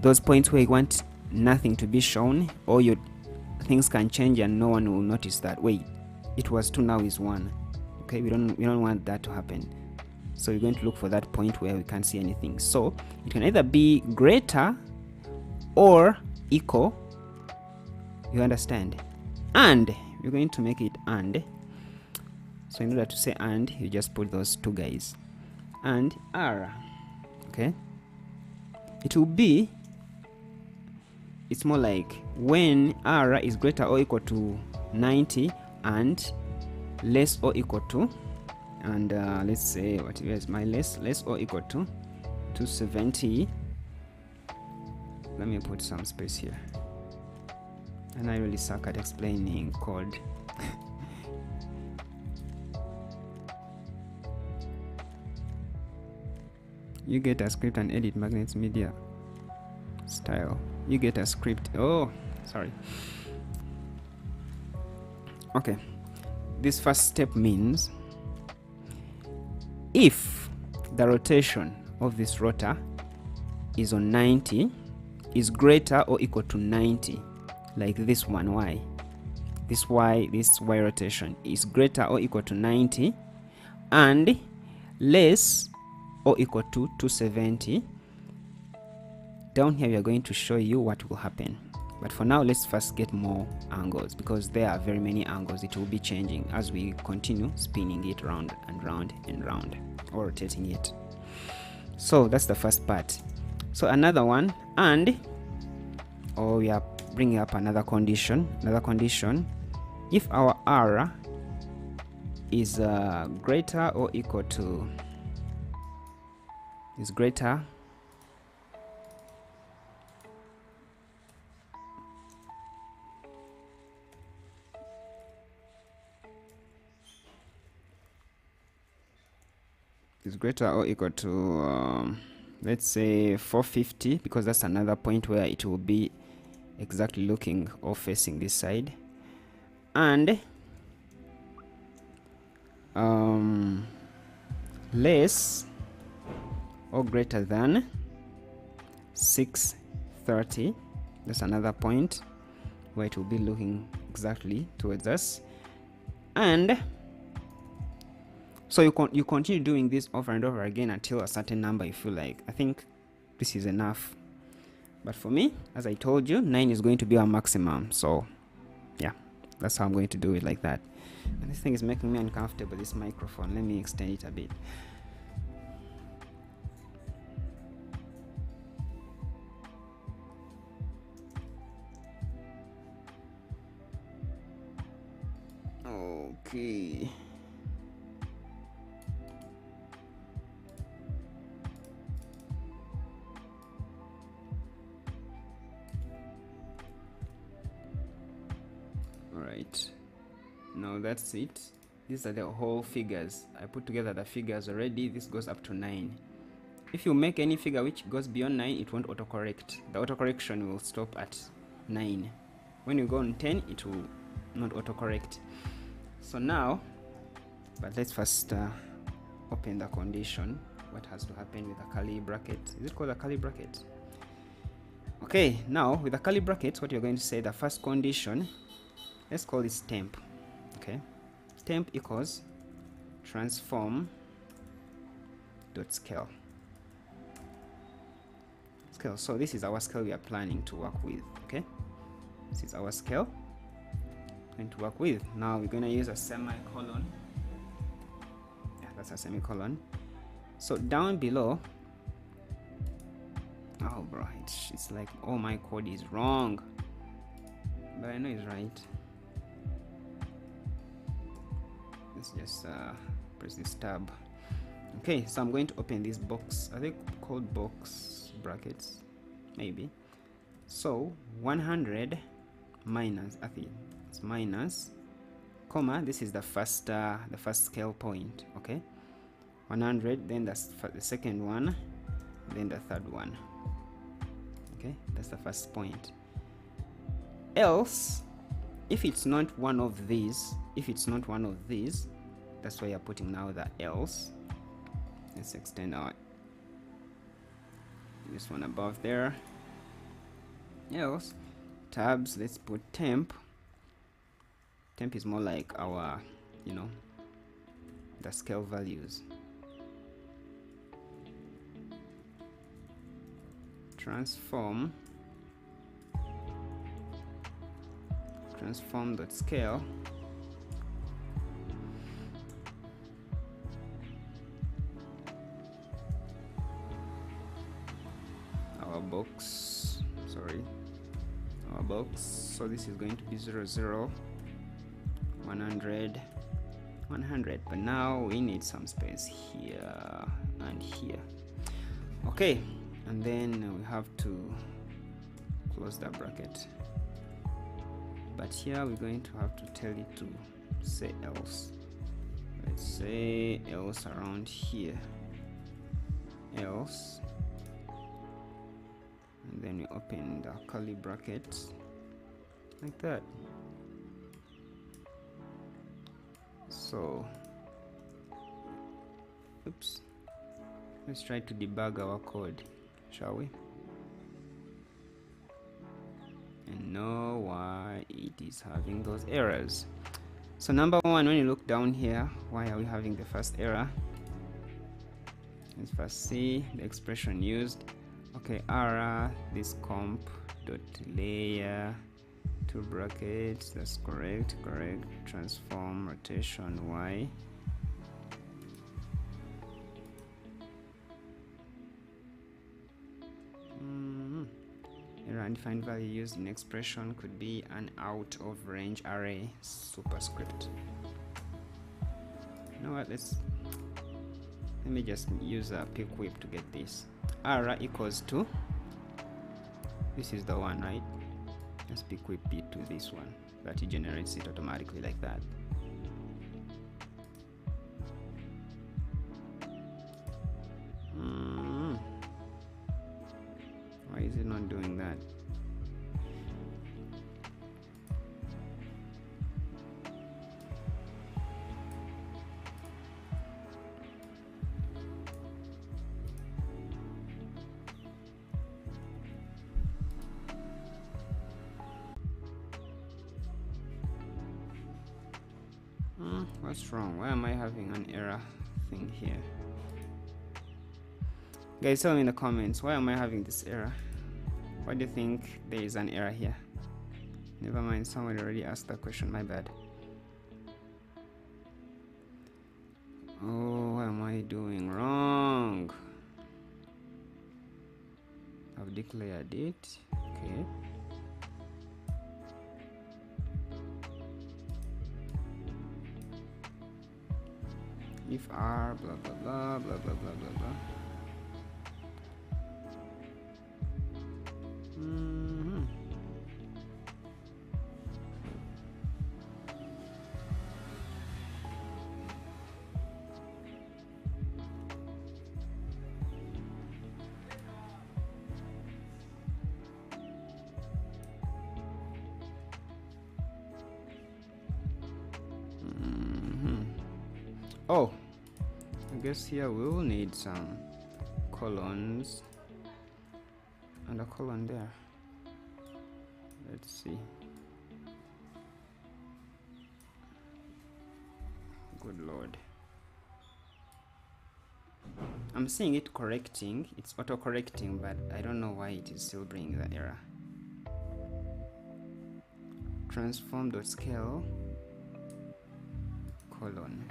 those points where you want nothing to be shown, or your things can change and no one will notice that, wait, it was 2, now is 1. Okay, we don't want that to happen. So we're going to look for that point where we can't see anything. So it can either be greater or equal, you understand, and we're going to make it and. So in order to say and, you just put those two guys, and R, okay, it will be, it's more like when R is greater or equal to 90 and less or equal to, and let's say, what is my less or equal to 270. Let me put some space here, and I really suck at explaining code. You get a script and edit magnets media style. You get a script. Oh, sorry. Okay, this first step means if the rotation of this rotor is on 90, is greater or equal to 90, like this one, Y, this Y rotation is greater or equal to 90 and less or equal to 270, down here we are going to show you what will happen. But for now, let's first get more angles, because there are very many angles. It will be changing as we continue spinning it round and round and round, or rotating it. So that's the first part. So another one, and, or we are bringing up another condition. If our R is greater or equal to, is greater or equal to let's say 450, because that's another point where it will be exactly looking or facing this side, and less or greater than 630. That's another point where it will be looking exactly towards us. And so you continue doing this over and over again until a certain number you feel like, I think this is enough. But for me, as I told you, 9 is going to be our maximum. So yeah, that's how I'm going to do it, like that. And this thing is making me uncomfortable, this microphone. Let me extend it a bit. Okay. Alright, now that's it. These are the whole figures. I put together the figures already. This goes up to 9. If you make any figure which goes beyond 9, it won't autocorrect. The autocorrection will stop at 9. When you go on 10, it will not autocorrect. So now, but let's first open the condition. What has to happen with the curly bracket? Is it called a curly bracket? Okay, now with the curly brackets, what you're going to say, the first condition, let's call this temp. Okay, temp equals transform dot scale. Scale. So this is our scale we are planning to work with. Okay, this is our scale going to work with. Now we're going to use a semicolon. Yeah, that's a semicolon. So down below, oh bro, it's like, oh, my code is wrong, but I know it's right. Let's just press this tab. Okay, so I'm going to open this box. Are they called box brackets? Maybe. So 100 minus, I think it's minus, comma, this is the first scale point. Okay, 100, then that's the second one, then the third one. Okay, that's the first point. Else, if it's not one of these, that's why you're putting now the else. Let's extend our this one above there. Else tabs, let's put temp. Temp is more like our, you know, the scale values. Transform dot scale. Our box, so this is going to be 0 0 100 100, but now we need some space here and here. Okay, and then we have to close that bracket, but here we're going to have to tell it to say else. Let's say else around here, else, and then we open the curly brackets like that. So oops, let's try to debug our code, shall we, and know why it is having those errors. So number one, when you look down here, why are we having the first error? Let's first see the expression used. Okay, error, this comp dot layer, two brackets, that's correct, transform rotation y. Error undefined value used in expression could be an out of range array superscript. You know what, let me just use a pick whip to get this. Error equals to, this is the one, right? Let's pick whip it to this one, that it generates it automatically like that. Why is it not doing that? What's wrong? Why am I having an error thing here? Guys, tell me in the comments, why am I having this error? Why do you think there is an error here? Never mind, someone already asked that question, my bad. Oh, what am I doing wrong? I've declared it. Okay. If R blah blah blah blah blah blah blah blah. Oh, I guess here we will need some colons and a colon there. Let's see. Good Lord. I'm seeing it correcting. It's auto-correcting, but I don't know why it is still bringing the error. Transform.scale colon.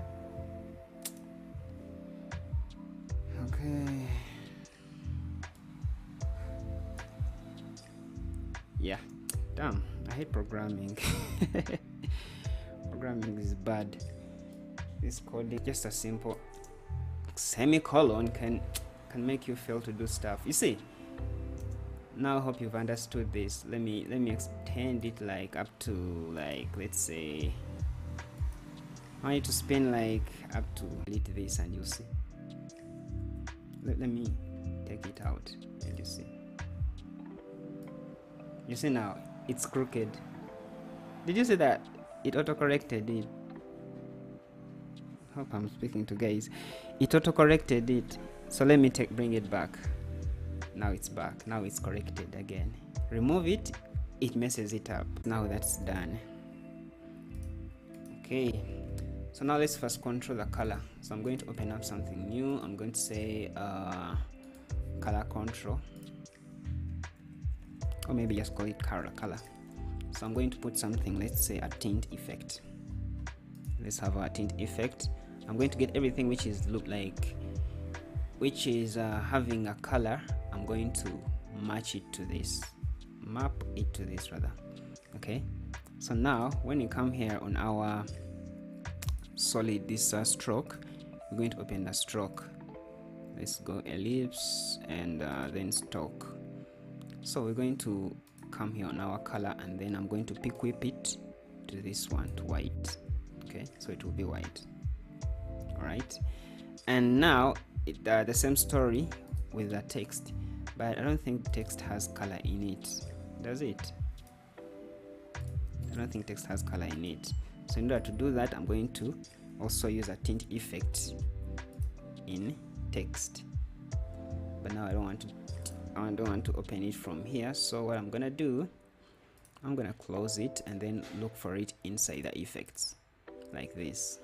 Okay. Yeah. Damn. I hate programming. Programming is bad. This coding, just a simple semicolon can make you fail to do stuff. You see. Now I hope you've understood this. Let me extend it like up to, like, let's say I want you to spin like up to delete this and you'll see. Let me take it out and you see. You see now it's crooked. Did you see that? It auto-corrected it. Hope I'm speaking to guys. It auto-corrected it. So let me bring it back. Now it's back. Now it's corrected again. Remove it, it messes it up. Now that's done. Okay. So now let's first control the color. So I'm going to open up something new. I'm going to say color control, or maybe just call it color. So I'm going to put something, let's say a tint effect. Let's have our tint effect. I'm going to get everything which is having a color. I'm going to match it to this, map it to this rather. Okay. So now when you come here on our solid, this stroke, we're going to open the stroke. Let's go ellipse and then stroke. So we're going to come here on our color, and then I'm going to pick whip it to this one, to white. Okay, so it will be white. All right, and now the same story with the text, but I don't think text has color in it, does it? I don't think text has color in it. So in order to do that, I'm going to also use a tint effect in text. But now I don't want to open it from here. So what I'm gonna do, I'm gonna close it and then look for it inside the effects, like this.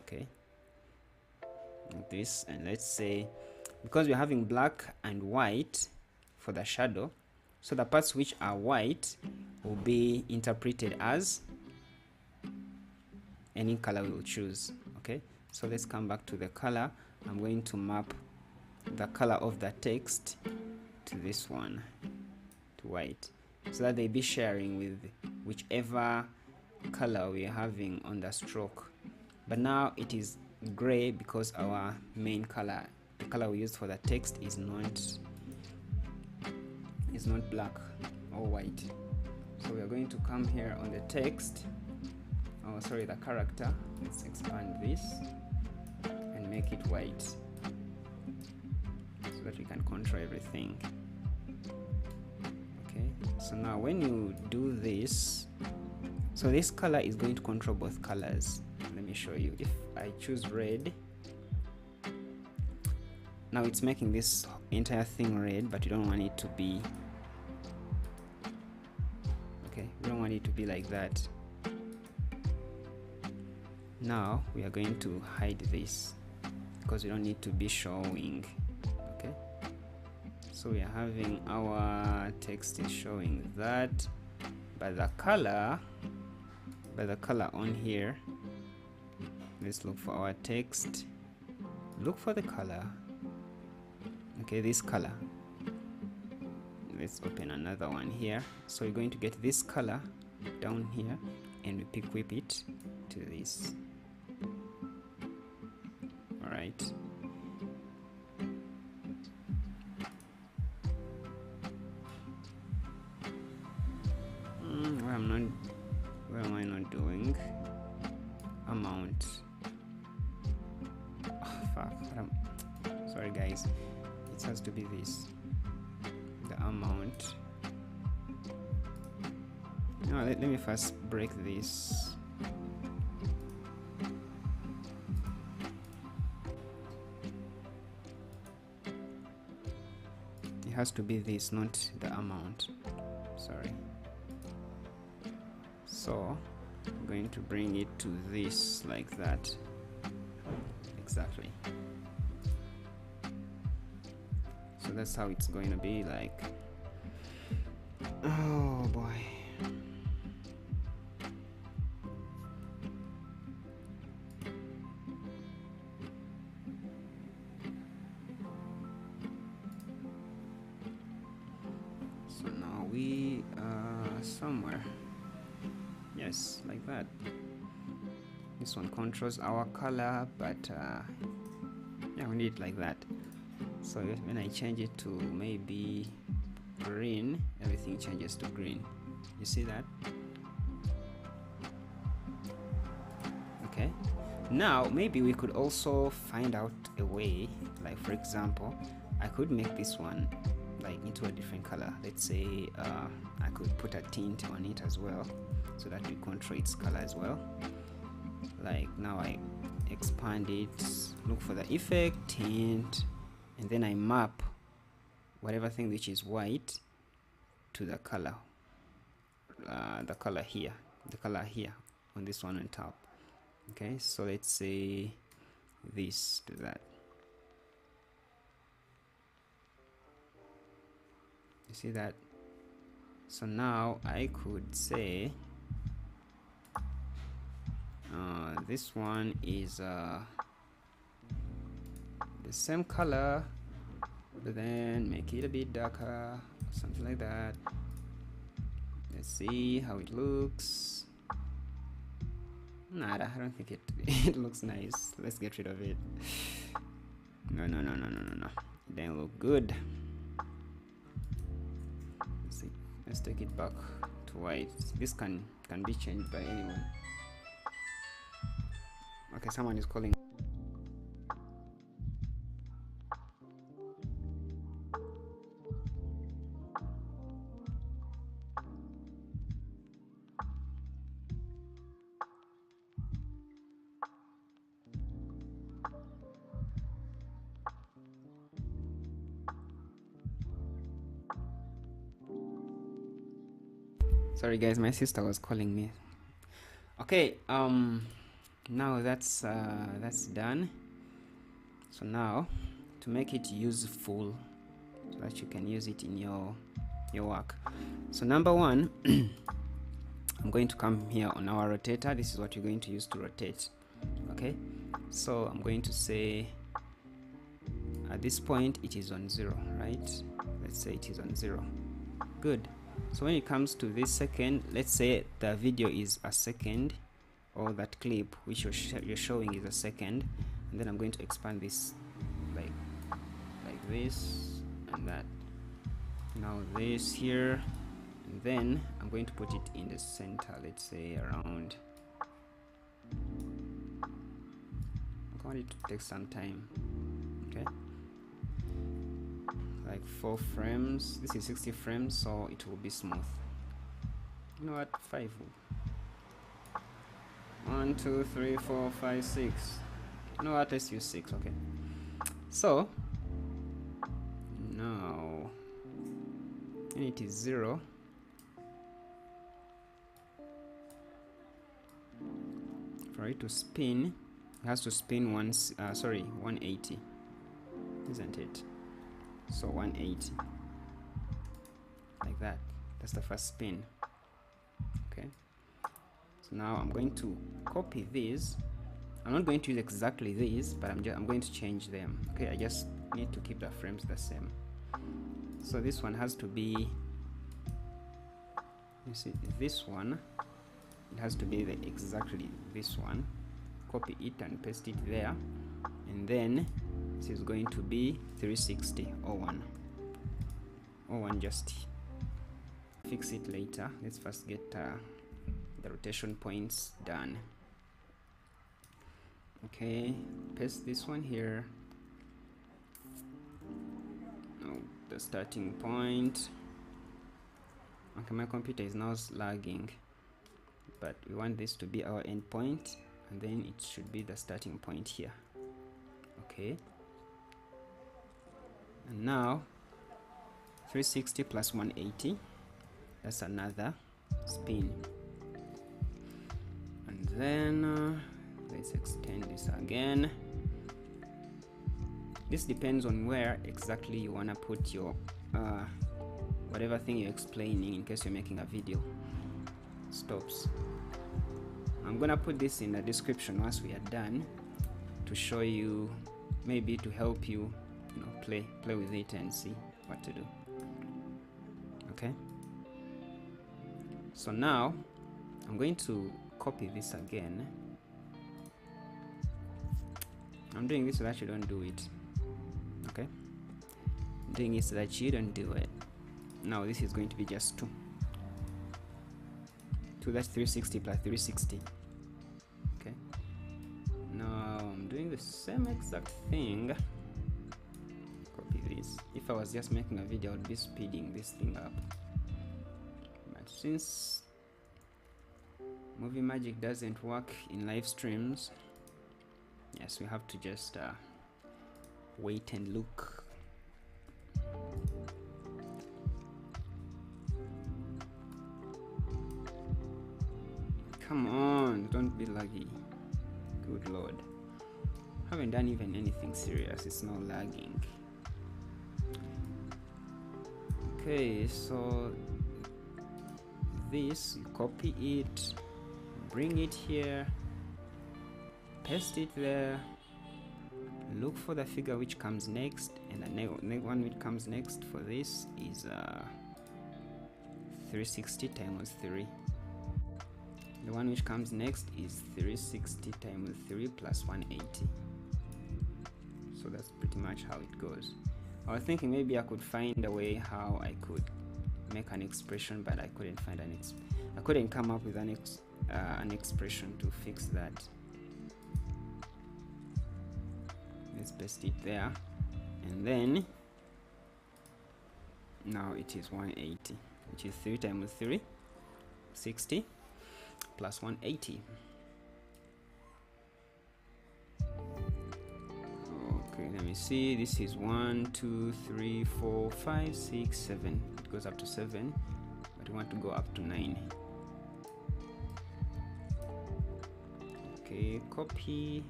Okay, like this. And let's say, because we're having black and white for the shadow, so the parts which are white will be interpreted as any color we will choose. Okay, so let's come back to the color. I'm going to map the color of the text to this one, to white, so that they be sharing with whichever color we are having on the stroke. But now it is gray because our main color, the color we used for the text, is not black or white. So we are going to come here on the text, oh sorry, the character. Let's expand this and make it white so that we can control everything. Okay, so now when you do this, so this color is going to control both colors. Let me show you. If I choose red, now it's making this entire thing red, but you don't want it to be, okay, we don't want it to be like that. Now we are going to hide this because we don't need to be showing. Okay, so we are having our text is showing that, but the color on here, let's look for our text, look for the color. Okay, this color, let's open another one here. So we're going to get this color down here and we whip it to this. All right, where am I not doing amount? Oh, fuck. Sorry guys, it has to be this, the amount. No, let me first break this. It has to be this, not the amount. Sorry. So I'm going to bring it to this like that. Exactly. So that's how it's going to be like. Oh boy. So now we are somewhere. Yes, like that. This one controls our color, but yeah, we need it like that. So when I change it to maybe green, everything changes to green. You see that? Okay, now maybe we could also find out a way, like for example, I could make this one like into a different color. Let's say I could put a tint on it as well, so that we control its color as well. Like now I expand it, look for the effect, tint, and then I map whatever thing which is white to the color here, the color here on this one on top. Okay, so let's say this to that. You see that? So now I could say this one is the same color, but then make it a bit darker, something like that. Let's see how it looks. Nada, I don't think it looks nice. Let's get rid of it. No. It didn't look good. Let's see. Let's take it back to white. This can be changed by anyone. Okay, someone is calling. Sorry guys, my sister was calling me. Okay, now that's done. So now to make it useful so that you can use it in your work. So number one, I'm going to come here on our rotator. This is what you're going to use to rotate. Okay, so I'm going to say at this point it is on 0, right? Let's say it is on 0. Good. So when it comes to this second, let's say the video is a second, or that clip which you're showing is a second, and then I'm going to expand this like this and that. Now this here, and then I'm going to put it in the center, let's say around. I want it to take some time. Okay, like 4 frames. This is 60 frames, so it will be smooth. You know what? 5. 1 2 3 4 5 6. You know what? Let's use 6. Okay, so now when it is 0, For it to spin, it has to spin once, 180, isn't it? So 180, like that. That's the first spin. Okay, so now I'm going to copy these. I'm not going to use exactly these, but I'm going to change them. Okay, I just need to keep the frames the same. So this one has to be, you see, this one, it has to be exactly this one. Copy it and paste it there, and then this is going to be 360 or 1. Just fix it later. Let's first get the rotation points done. Okay, paste this one here. Oh, the starting point. Okay, my computer is now lagging, but we want this to be our end point, and then it should be the starting point here. Okay, and now 360 plus 180, that's another spin. And then let's extend this again. This depends on where exactly you want to put your whatever thing you're explaining, in case you're making a video. Stops. I'm gonna put this in the description once we are done, to show you, maybe to help you, play with it and see what to do. Okay, so now I'm going to copy this again. I'm doing this so that you don't do it. Okay, I'm doing it so that you don't do it. Now this is going to be just 2. That's 360 plus 360. Okay, now I'm doing the same exact thing. Copy this. If I was just making a video, I would be speeding this thing up, but since Movie Magic doesn't work in live streams, yes, we have to just wait and look. Come on, don't be laggy. Good lord. Haven't done even anything serious, it's now lagging. Okay, so this, you copy it, bring it here, paste it there, look for the figure which comes next, and the one which comes next for this is 360 times 3. The one which comes next is 360 times 3 plus 180. So that's pretty much how it goes. I was thinking maybe I could find a way how I could make an expression, but I couldn't find I couldn't come up with an expression to fix that. Let's paste it there, and then now it is 180, which is 3 times 3, 60 plus 180. Okay, let me see. This is 1, 2, 3, 4, 5, 6, 7. It goes up to 7, but we want to go up to 9. Okay, copy,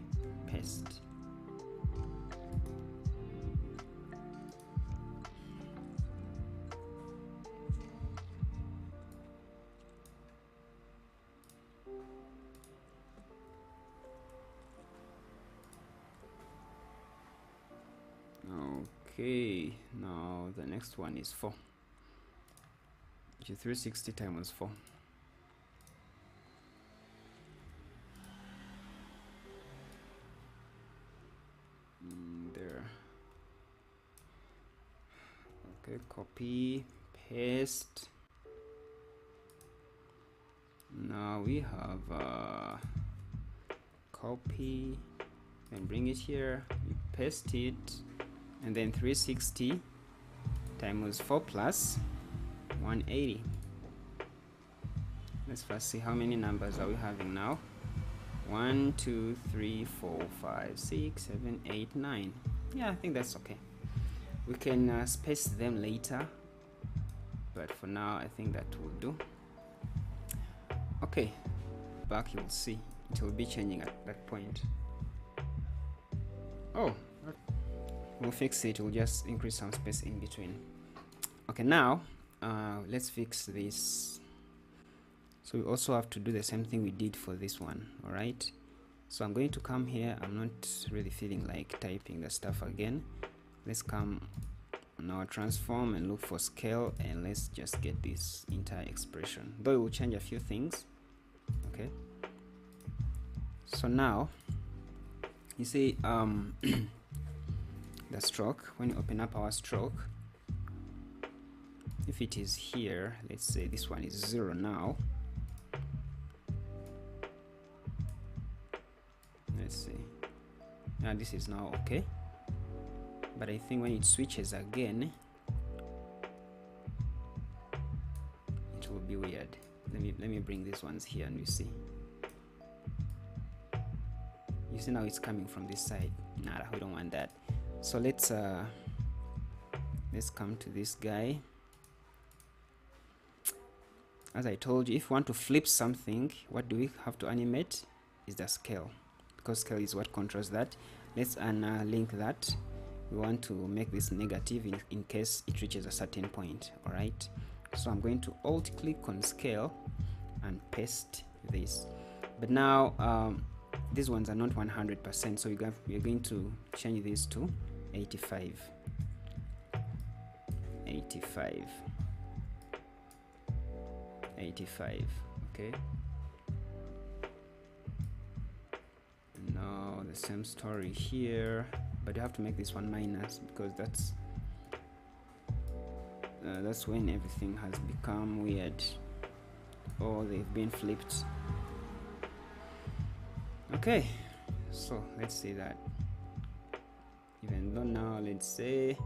paste. Okay, now the next one is 4, which is 360 times 4. There. Okay, copy, paste. Now we have copy, and bring it here, you paste it, and then 360 times 4 plus 180. Let's first see how many numbers are we having now. 1, 2, 3, 4, 5, 6, 7, 8, 9. Yeah, I think that's okay. We can space them later, but for now I think that will do. Okay, back, you'll see it will be changing at that point. Oh, we'll fix it. We'll just increase some space in between. Okay, now let's fix this. So we also have to do the same thing we did for this one. All right, so I'm going to come here. I'm not really feeling like typing the stuff again. Let's come on our transform and look for scale, and let's just get this entire expression, though it will change a few things. Okay, so now you see the stroke. When you open up our stroke, if it is here, let's say this one is 0 now. Let's see. Now this is now okay, but I think when it switches again, it will be weird. Let me bring these ones here and you see. You see now it's coming from this side. Nah, we don't want that. So let's come to this guy. As I told you, if you want to flip something, what do we have to animate? Is the scale, because scale is what controls that. Let's unlink that. We want to make this negative in case it reaches a certain point. All right, so I'm going to alt click on scale and paste this. But now these ones are not 100%, so we're going to change this to 85. Okay, now the same story here, but you have to make this one minus, because that's when everything has become weird, or they've been flipped. Okay, so let's see that. Even though now let's say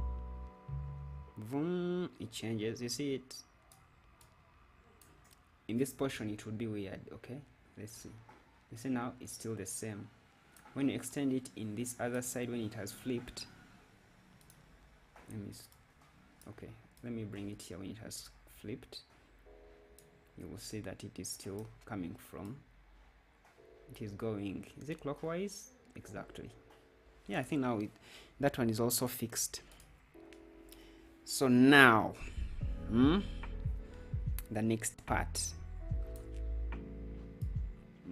boom, it changes. You see it in this portion, it would be weird. Okay, let's see. You see now it's still the same. When you extend it in this other side, when it has flipped, let me bring it here. When it has flipped, you will see that it is still coming from, it is going, is it clockwise? Exactly. Yeah, I think now that one is also fixed. So now the next part,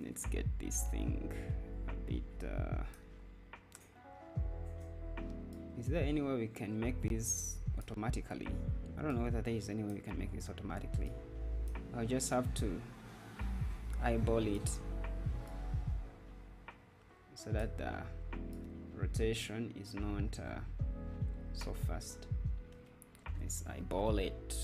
let's get this thing a bit is there any way we can make this automatically? I don't know whether there is any way we can make this automatically. I'll just have to eyeball it so that the rotation is not so fast. Let's eyeball it.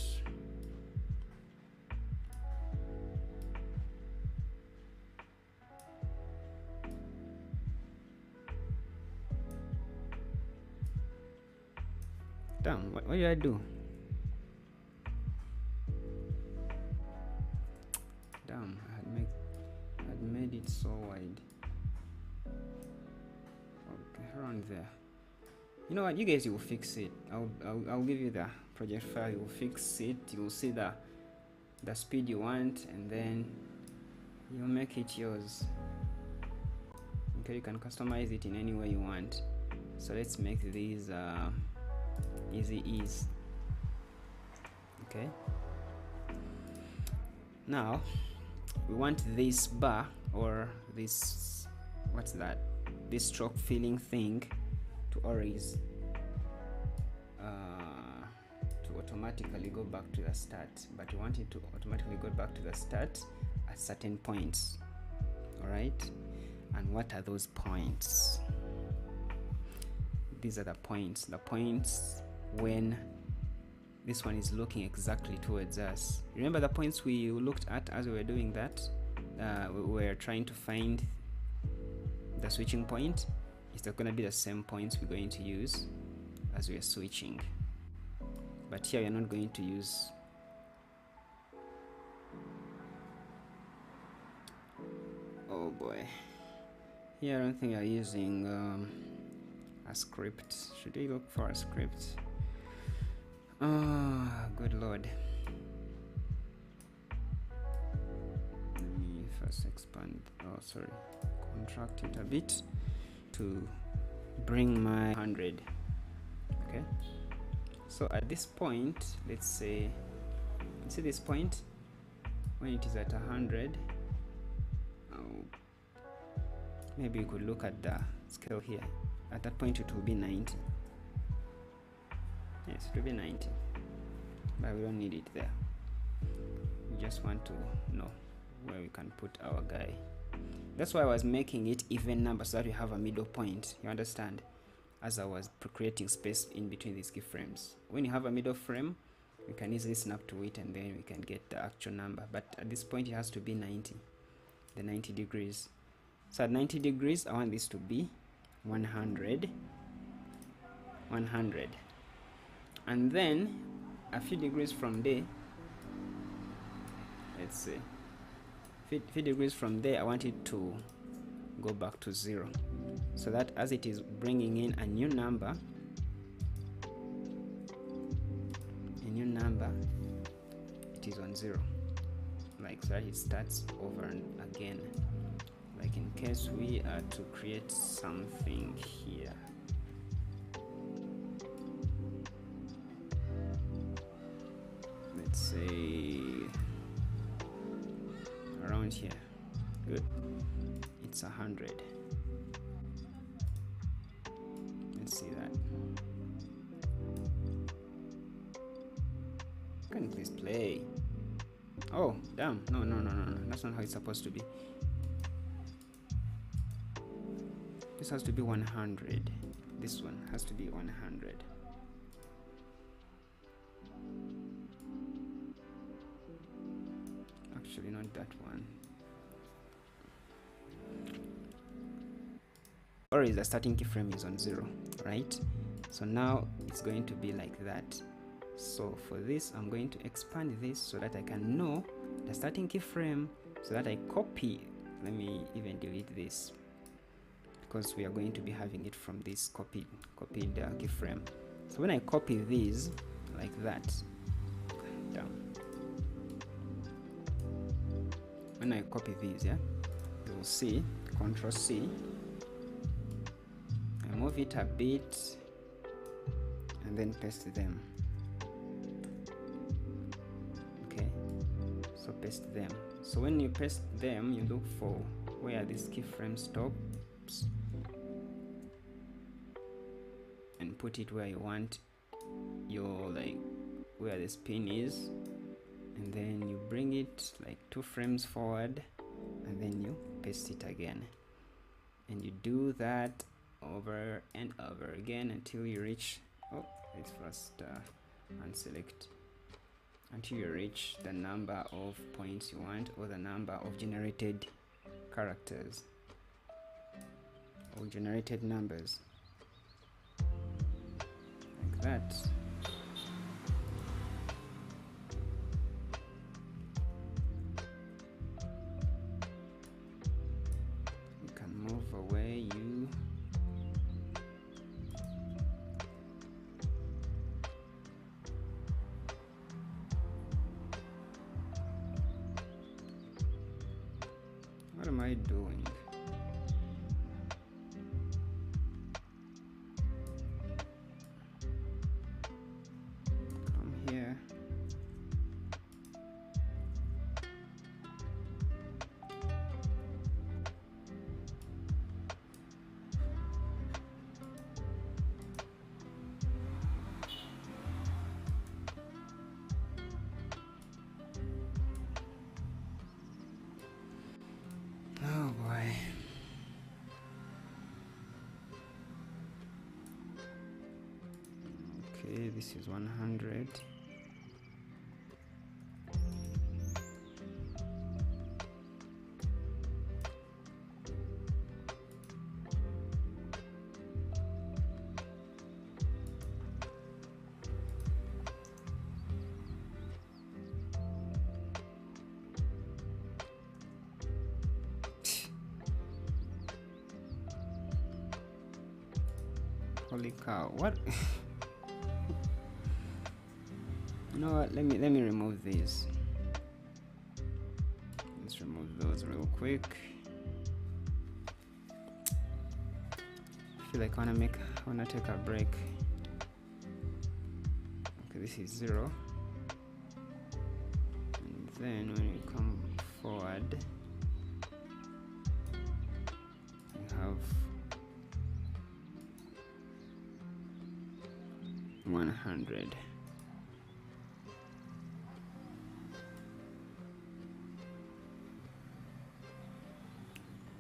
Damn, what did I do? Damn, I had made it so wide. Okay, around there. You know what, you guys, you will fix it. I'll give you the project file. You will fix it. You will see the speed you want, and then you'll make it yours. Okay, you can customize it in any way you want. So let's make these easy ease. Okay, now we want this bar, or this, what's that, this stroke filling thing, to always to automatically go back to the start, but we want it to automatically go back to the start at certain points. All right, and what are those points? These are the points when this one is looking exactly towards us. Remember the points we looked at as we were doing that? We were trying to find the switching point. It's going to be the same points we're going to use as we are switching, but here we're not going to use. Oh boy, here I don't think I'm using a script. Should we look for a script? Oh, good lord. Let me just expand, oh sorry, contract it a bit to bring my 100. Okay, so at this point, let's say, see this point when it is at 100. Maybe you could look at the scale here. At that point it will be 90. Yes, it will be 90, but we don't need it there. We just want to know where we can put our guy. That's why I was making it even number, so that we have a middle point, you understand, as I was creating space in between these keyframes. When you have a middle frame, we can easily snap to it and then we can get the actual number, but at this point it has to be 90, the 90 degrees. So at 90 degrees, I want this to be 100, 100. And then a few degrees from there, let's say, few degrees from there, I want it to go back to 0. So that as it is bringing in a new number, it is on 0. Like so that it starts over again. Like in case we are to create something here, let's say around here, good, it's 100. Let's see that. Can you please play? Oh damn, no, that's not how it's supposed to be. This has to be 100. This one has to be 100. Actually, not that one. Or is the starting keyframe is on 0, right? So now it's going to be like that. So for this, I'm going to expand this so that I can know the starting keyframe, so that I copy. Let me even delete this, because we are going to be having it from this copied keyframe. So when I copy these like that, down. When I copy these, yeah, you will see Control C. I move it a bit and then paste them. Okay, so paste them. So when you paste them, you look for where this keyframe stops and put it where you want your, like where the spin is, and then you bring it like 2 frames forward and then you paste it again, and you do that over and over again until you reach, oh let's first unselect, until you reach the number of points you want, or the number of generated characters or generated numbers, like that. You can move away, you what am I doing? Come here. Oh boy. Okay, this is 100. Holy cow, what? You know what, let me remove these. Let's remove those real quick. I feel like I wanna take a break. Okay, this is 0. And then when we come forward, we have 100.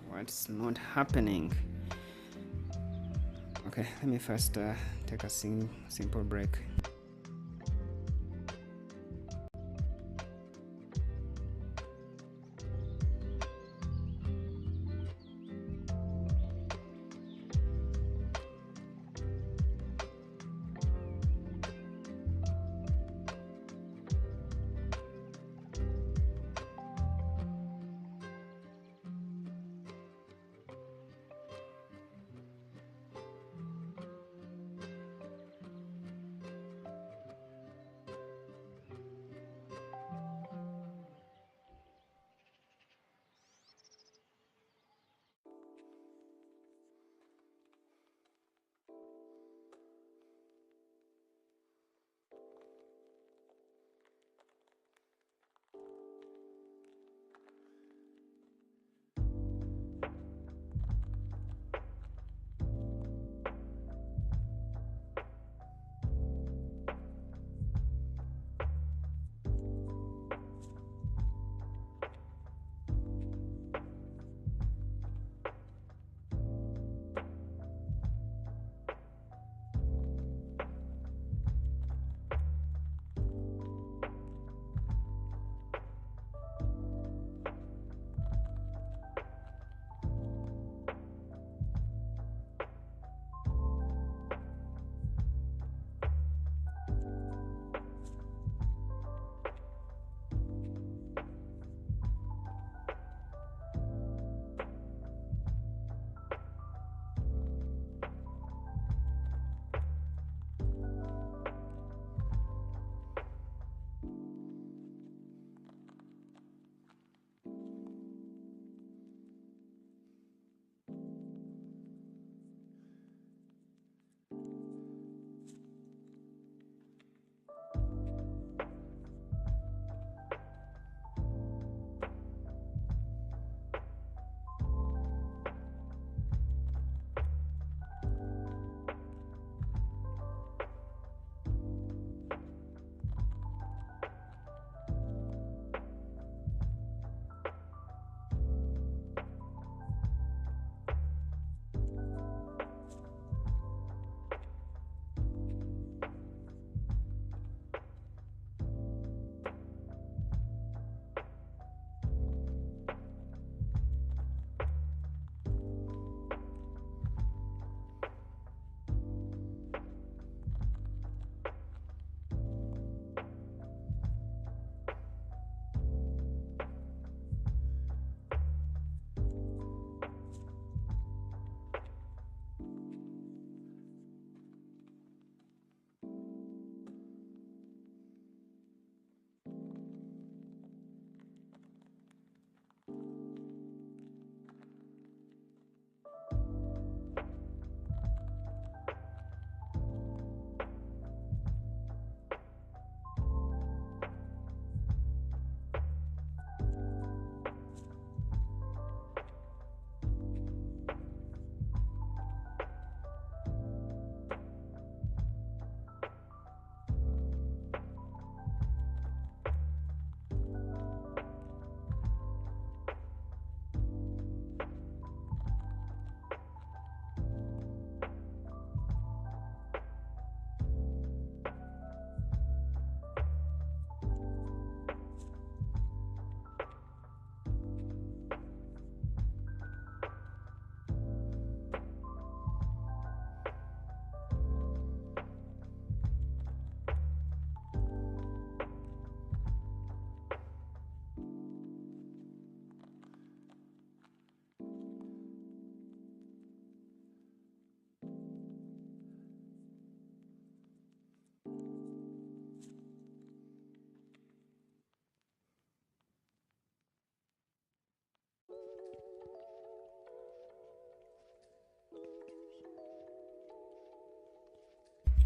What's not happening? Okay, let me first take a simple break.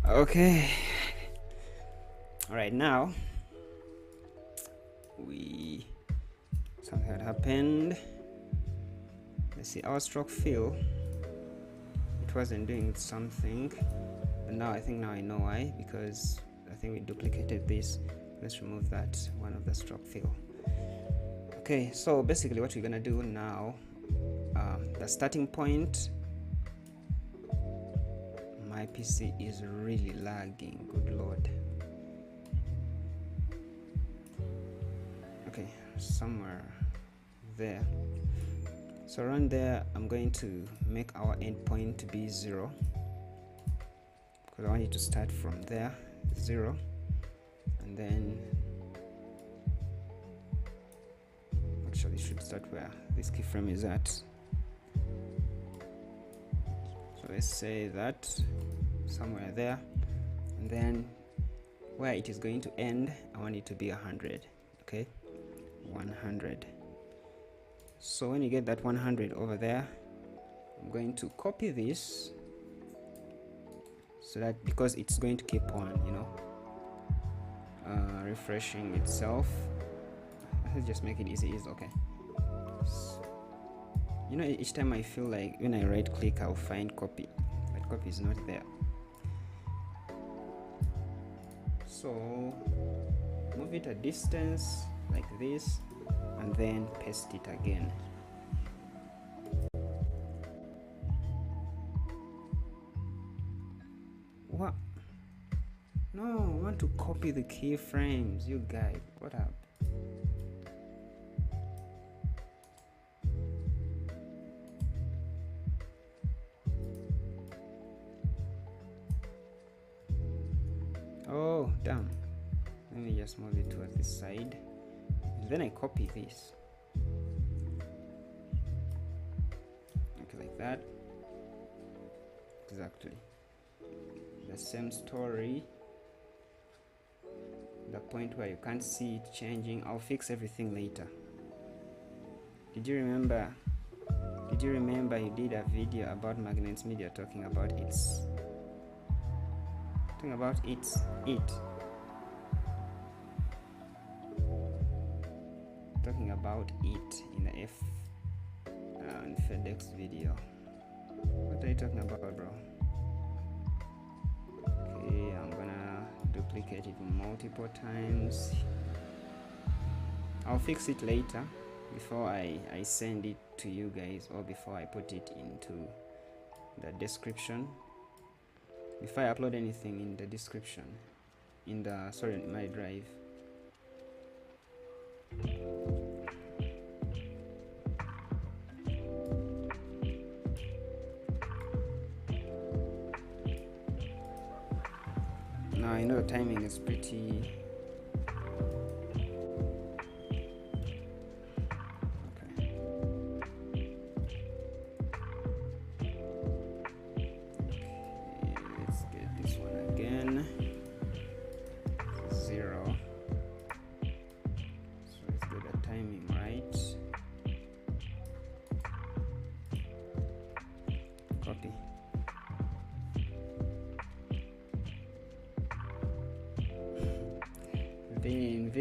Okay. All right, now something had happened. Let's see, our stroke fill, it wasn't doing something, but now I think I know why, because I think we duplicated this. Let's remove that one of the stroke fill. Okay, so basically what we're gonna do now, the starting point, my PC is really lagging, good lord. Okay, somewhere there. So around there, I'm going to make our endpoint to be 0, because I want it to start from there, 0, and then actually it should start where this keyframe is at. So let's say that somewhere there, and then where it is going to end, I want it to be 100. Okay, 100. So when you get that 100 over there, I'm going to copy this, so that, because it's going to keep on, you know, refreshing itself. Let's just make it easy. Okay, so, you know, each time I feel like when I right click, I'll find copy, but copy is not there. So move it a distance like this, and then paste it again. What? No, I want to copy the keyframes, you guys. What up? Oh, damn. Let me just move it towards this side. And then I copy this. Okay, like that. Exactly. The same story. The point where you can't see it changing. I'll fix everything later. Did you remember you did a video about Magnets Media talking about it in the and FedEx video. What are you talking about, bro? Okay, I'm gonna duplicate it multiple times. I'll fix it later, before I send it to you guys, or before I put it into the description, before I upload anything in the description, in my drive. Now I know the timing is pretty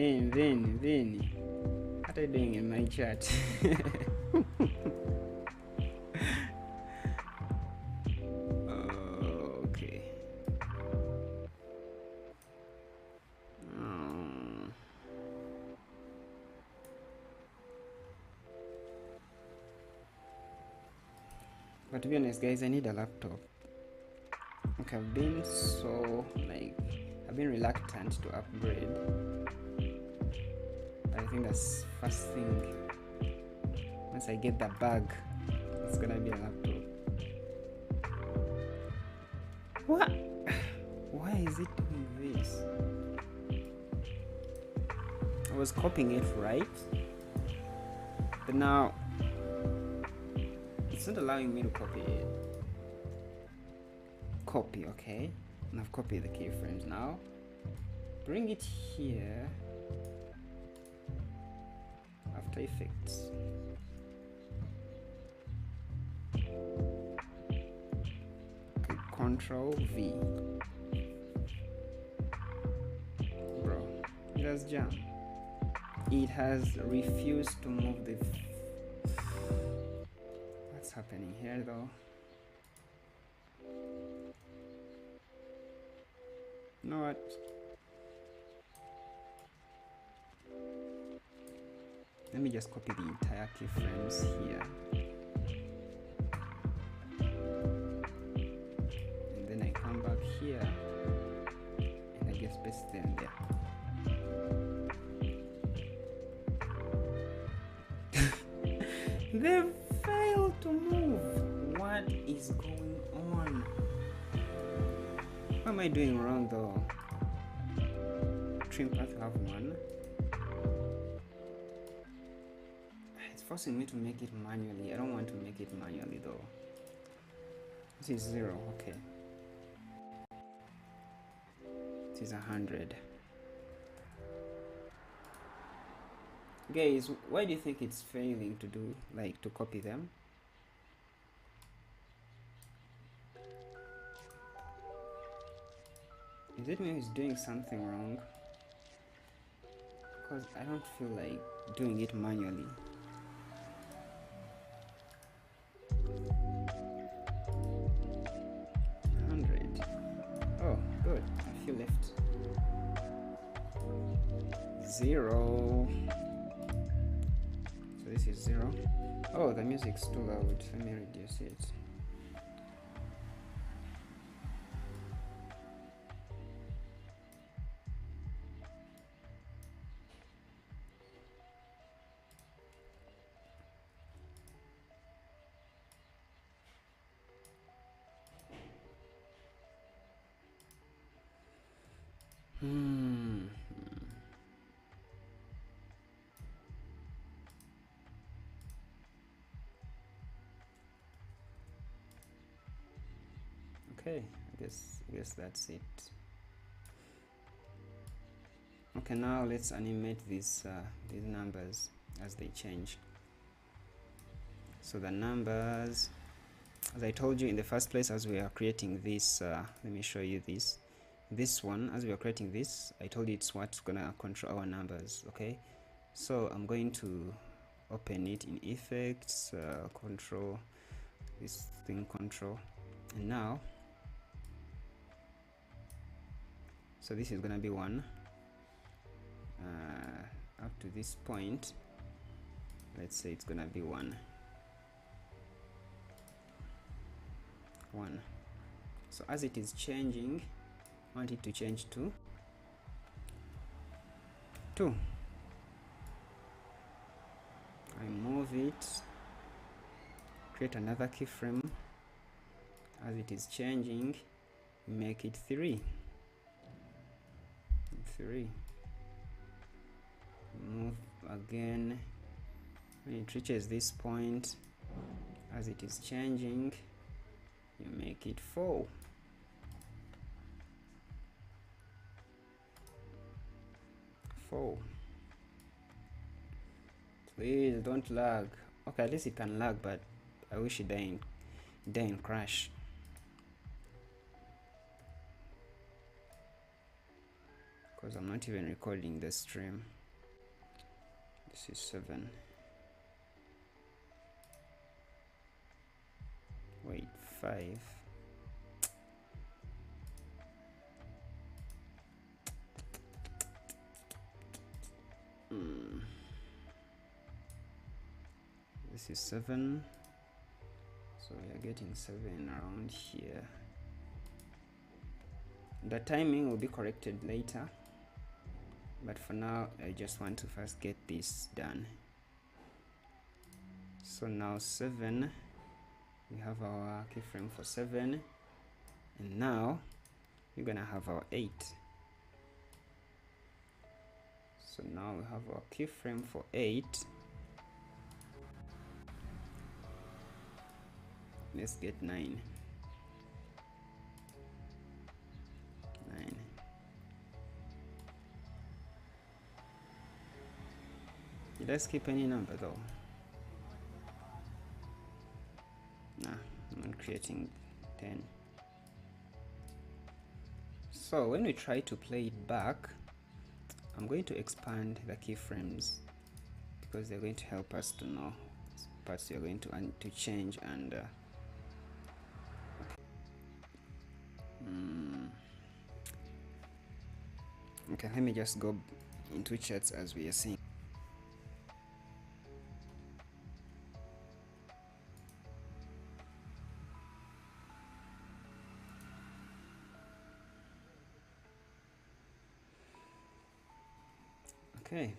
Vin. What are you doing in my chat? Okay. But to be honest, guys, I need a laptop. Like, I've been reluctant to upgrade. I think that's first thing. Once I get the bag, it's gonna be a laptop. What? Why is it doing this? I was copying it right, but now it's not allowing me to copy it. Copy, okay. And I've copied the keyframes now. Bring it here. After Effects. Okay, Control V. just jammed. It has refused to move the what's happening here though? You know what? Let me just copy the entire keyframes here. And then I come back here and I just paste them there. They failed to move. What is going on? What am I doing wrong though? Trim path have one. It's forcing me to make it manually. I don't want to make it manually though. This is 0, okay. This is 100. Guys, why do you think it's failing to do, like, to copy them? Is it me who's doing something wrong? Because I don't feel like doing it manually. Oh, good. A few left. 0. So this is 0. Oh, the music's too loud. Let me reduce it. Okay, I guess that's it. Okay, now let's animate these numbers as they change. So the numbers, as I told you in the first place, as we are creating this, let me show you this one. As we are creating this, I told you it's what's gonna control our numbers. Okay, so I'm going to open it in effects, control, this thing, control, and now, so this is gonna be 1 up to this point. Let's say it's gonna be 1. So as it is changing, I want it to change to 2. I move it, create another keyframe. As it is changing, make it 3. Move again. When it reaches this point, as it is changing, you make it 4. Please don't lag. Okay, at least it can lag, but I wish it didn't crash. Because I'm not even recording the stream. This is 7. Wait, 5. This is 7. So we are getting 7 around here. The timing will be corrected later, but for now I just want to first get this done. So now 7, we have our keyframe for 7, and now we're gonna have our 8. So now we have our keyframe for 8. Let's get 9. Did I skip any number though? Nah, I'm not creating 10. So when we try to play it back, I'm going to expand the keyframes because they're going to help us to know parts you're going to change. And okay, let me just go into charts as we are seeing. Okay,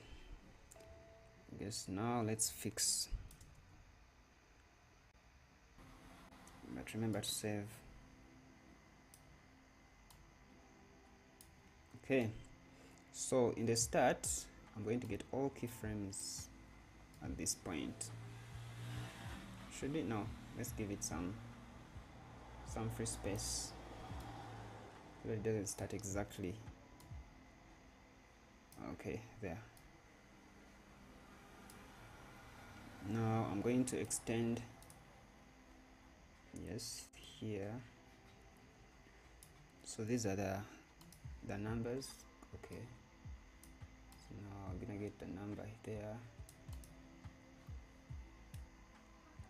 I guess now let's fix, but remember to save. Okay, so in the start I'm going to get all keyframes at this point. Should it? No, let's give it some free space so that it doesn't start exactly. Okay, there. Now I'm going to extend, yes, here. So these are the numbers. Okay, so now I'm gonna get the number there,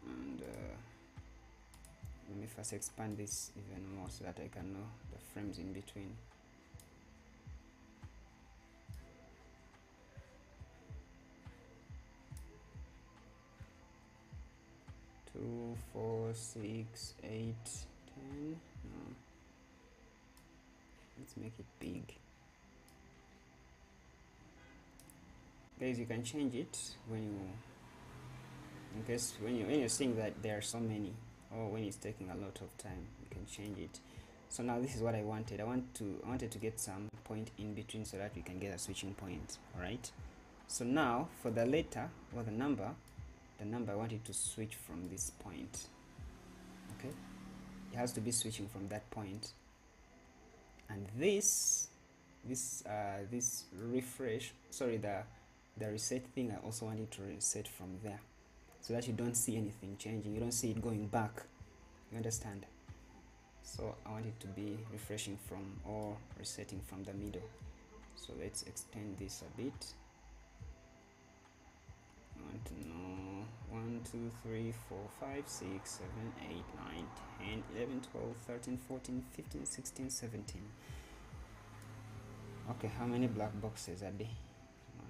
and let me first expand this even more so that I can know the frames in between. Two, 4, 6, 8, 10. No. Let's make it big. Guys, you can change it when you, in case when you're seeing that there are so many, or when it's taking a lot of time, you can change it. So now this is what I wanted. I wanted to get some point in between so that we can get a switching point. All right. So now for the letter or the number I want it to switch from this point. Okay, it has to be switching from that point. And this refresh, sorry, the reset thing, I also want it to reset from there so that you don't see anything changing, you don't see it going back, you understand? So I want it to be refreshing from or resetting from the middle. So let's extend this a bit. I want to know 1, 2, 3, 4, 5, 6, 7, 8, 9, 10, 11, 12, 13, 14, 15, 16, 17. Okay, how many black boxes are there?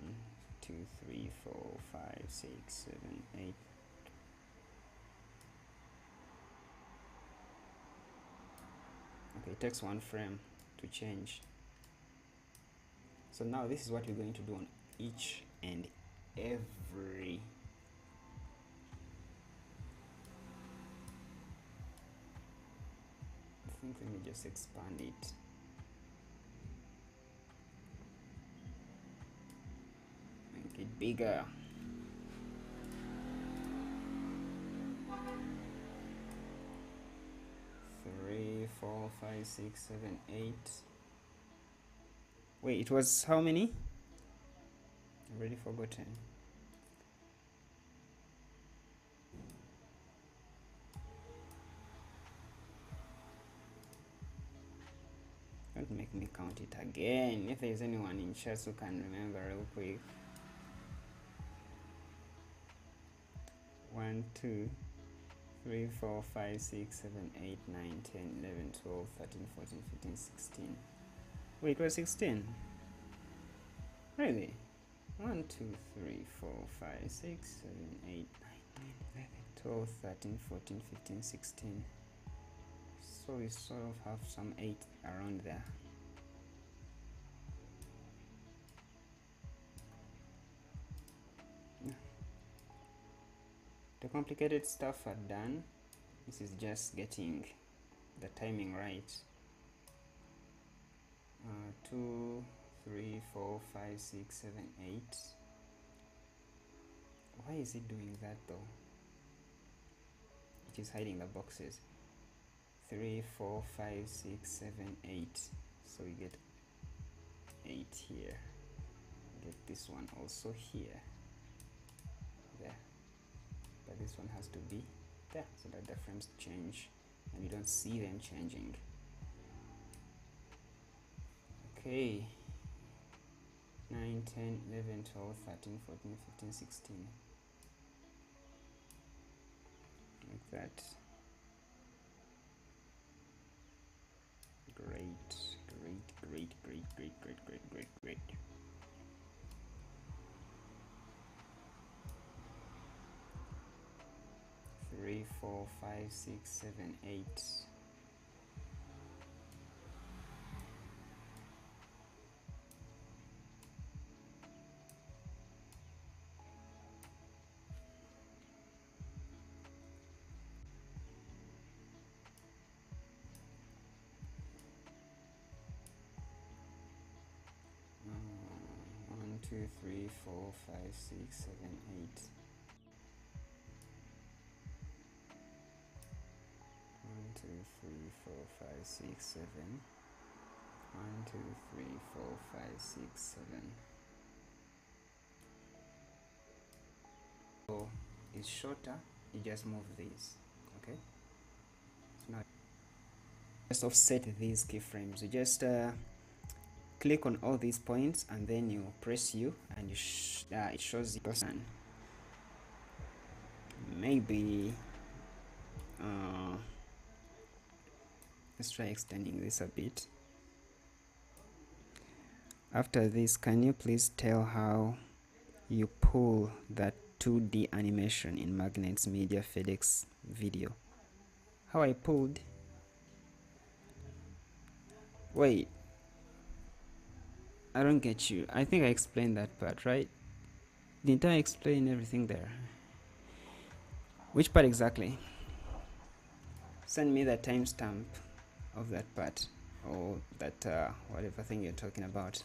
1, 2, 3, 4, 5, 6, 7, 8. Okay, it takes 1 frame to change. So now this is what we're going to do on each and every. I think let me just expand it. Make it bigger. Three, 4, 5, 6, 7, 8. Wait, it was how many? I've already forgotten. Don't make me count it again. If there's anyone in chat who can remember real quick. 1, 2, 3, 4, 5, 6, 7, 8, 9, 10, 11, 12, 13, 14, 15, 16. Wait, it was 16? Really? 1, 2, 3, 4, 5, 6, 7, 8, 9, 10, 11, 12, 13, 14, 15, 16. So we sort of have some 8 around there. The complicated stuff are done. This is just getting the timing right. 2, 3, 4, 5, 6, 7, 8. Why is it doing that though? It is hiding the boxes. 3, 4, 5, 6, 7, 8. So we get 8 here. Get this one also here. There. But this one has to be there so that the frames change and you don't see them changing. Okay. 9, 10, 11, 12, 13, 14, 15, 16. Like that. Great, great, great, great, great, great, great, great, great. Three, 4, 5, 6, 7, 8. 1, 2, 3, 4, 5, 6, 7, 8. 1, 2, 3, 4, 5, 6, 7. 1, 2, 3, 4, 5, 6, 7. So it's shorter, you just move these, okay? So now just offset these keyframes. You just click on all these points and then you press U and it shows you person. Maybe let's try extending this a bit. After this, can you please tell how you pull that 2D animation in Magnets Media FedEx video? How I pulled? Wait, I don't get you. I think I explained that part, right? Didn't I explain everything there? Which part exactly? Send me the timestamp of that part, or that whatever thing you're talking about.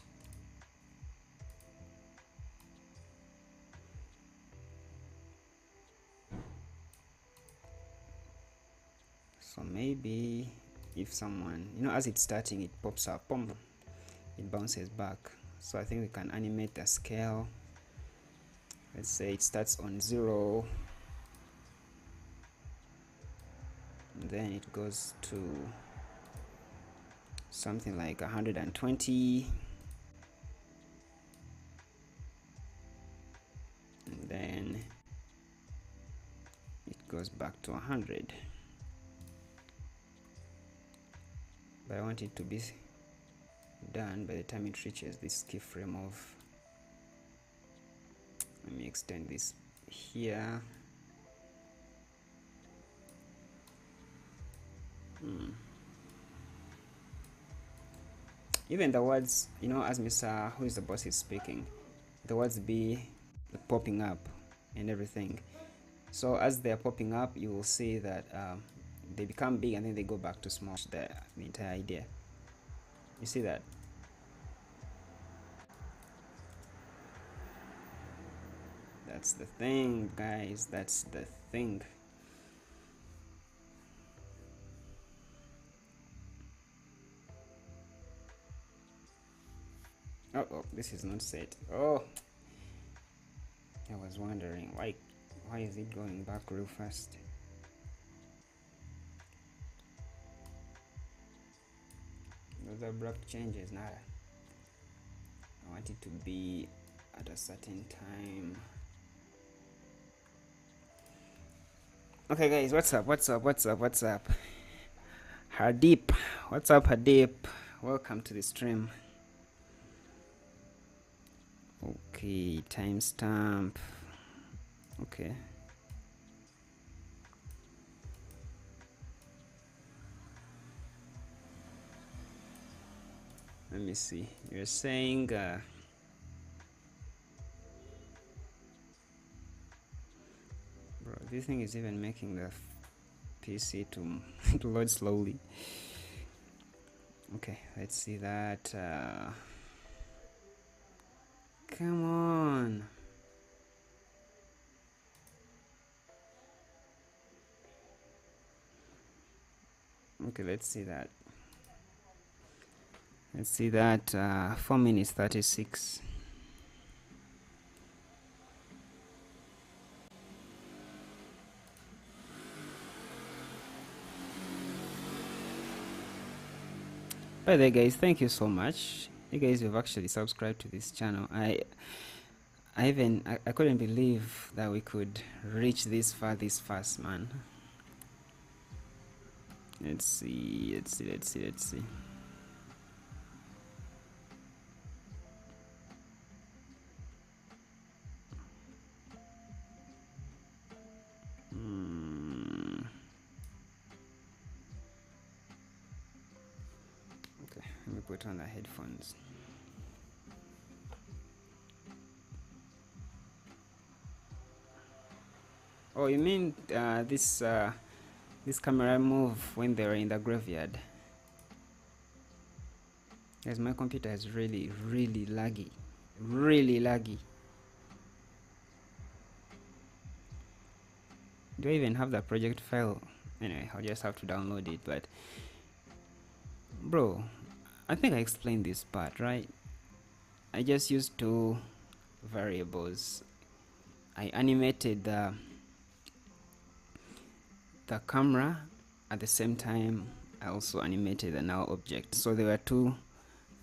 So maybe if someone, as it's starting, it pops up, boom, it bounces back. So I think we can animate the scale. Let's say it starts on 0, and then it goes to something like 120, and then it goes back to 100. But I want it to be done by the time it reaches this keyframe of, let me extend this here. Even the words, as Mr. Who is the boss is speaking, the words be popping up and everything. So as they're popping up, you will see that they become big and then they go back to small. The entire idea. You see that? That's the thing, guys. That's the thing. Oh, this is not set. Oh, I was wondering why is it going back real fast? Those abrupt changes. Nah, I want it to be at a certain time. Okay, guys, what's up? Hardeep, what's up, Hardeep? Welcome to the stream. Okay, timestamp. Okay. Let me see. You're saying bro, this thing is even making the PC to load slowly. Okay, let's see that. Come on. Okay, let's see that. 4 minutes 36. By the way, guys, thank you so much. you guys have actually subscribed to this channel. I couldn't believe that we could reach this far this fast, man. Let's see. Okay, let me put on the headphones. Oh, you mean this camera move when they were in the graveyard? Guys, my computer is really laggy. Really laggy. Do I even have the project file? Anyway, I'll just have to download it. But bro, I think I explained this part, right? I just used two variables. I animated the camera. At the same time, I also animated the now object. So there were two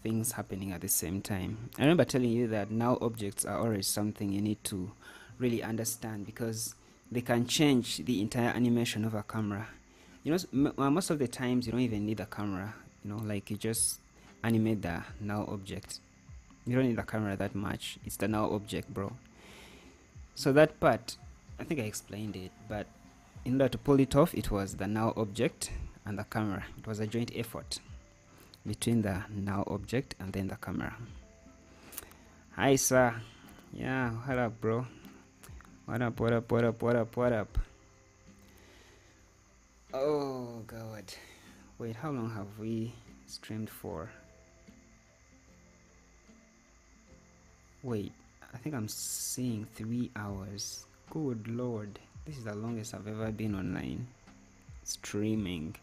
things happening at the same time. I remember telling you that now objects are always something you need to really understand, because they can change the entire animation of a camera. You know, most of the times you don't even need a camera. You know, like you just animate the now object. You don't need the camera that much. It's the now object, bro. So that part, I think I explained it, but in order to pull it off, it was the now object and the camera. It was a joint effort between the now object and then the camera. Hi, sir. Yeah, what up, bro? What up? Oh god, wait, how long have we streamed for? Wait, I think I'm seeing 3 hours. Good lord, this is the longest I've ever been online streaming.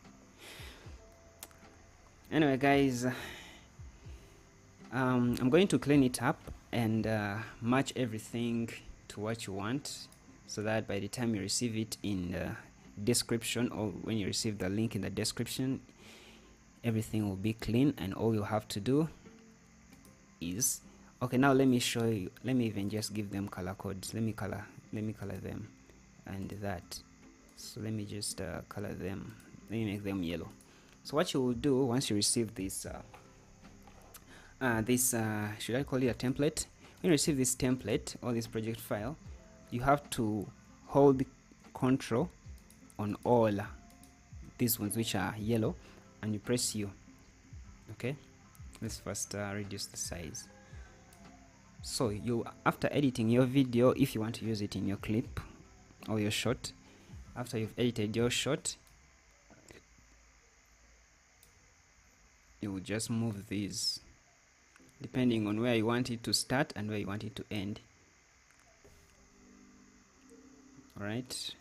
Anyway, guys, I'm going to clean it up and match everything to what you want, so that by the time you receive it in the description, or when you receive the link in the description, everything will be clean, and all you have to do is, okay, now let me show you. Let me even just give them color codes. Let me color them and that. So let me just color them. Let me make them yellow. So what you will do once you receive this should I call it a template? When you receive this template or this project file, you have to hold Control on all these ones which are yellow, and you press U. Okay, let's first reduce the size. So you, after editing your video, if you want to use it in your clip or your shot, after you've edited your shot, you will just move these depending on where you want it to start and where you want it to end. All right,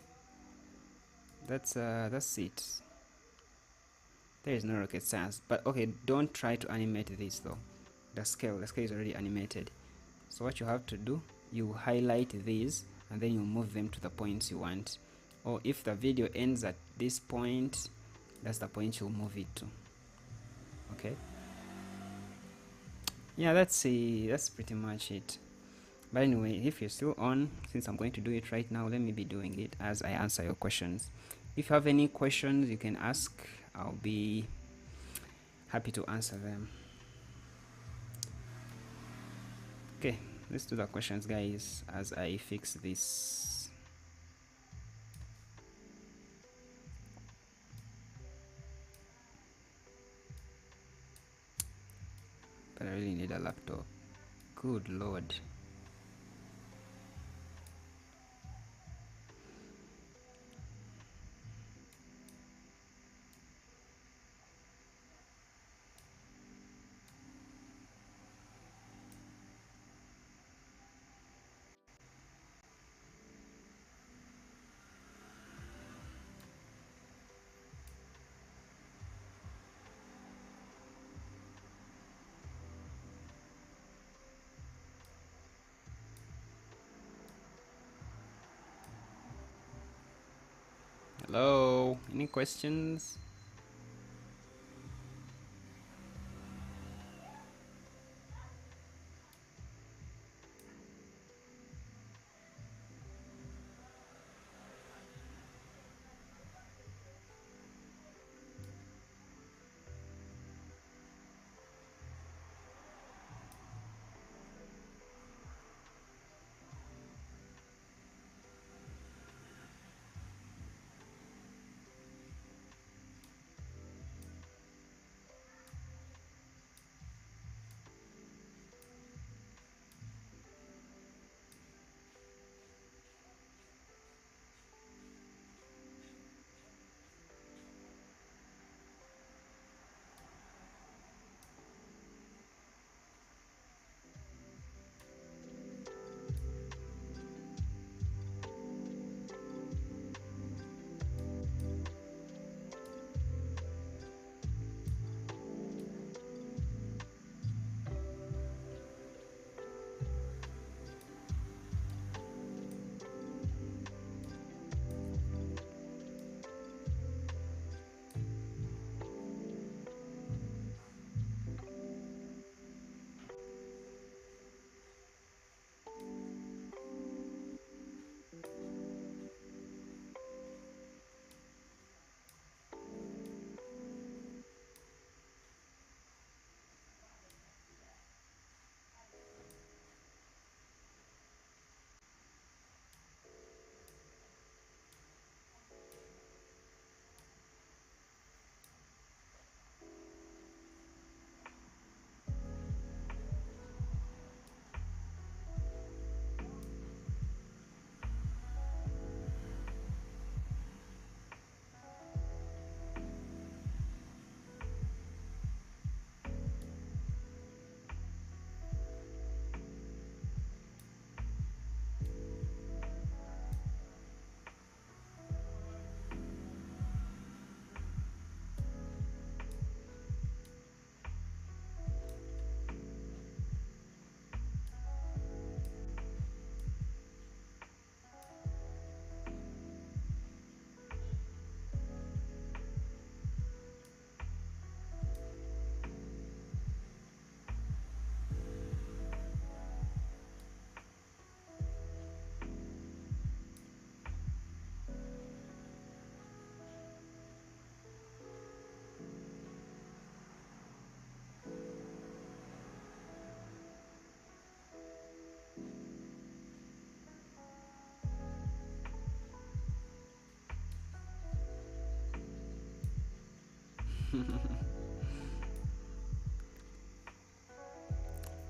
that's it. There is no rocket science, but okay, don't try to animate this though. The scale is already animated. So what you have to do, you highlight these and then you move them to the points you want, or if the video ends at this point, that's the point you'll move it to. Okay, yeah, that's pretty much it. But anyway, if you're still on, since I'm going to do it right now, let me be doing it as I answer your questions. If you have any questions, you can ask. I'll be happy to answer them. Okay, let's do the questions, guys, as I fix this. But I really need a laptop. Good lord. Hello, any questions?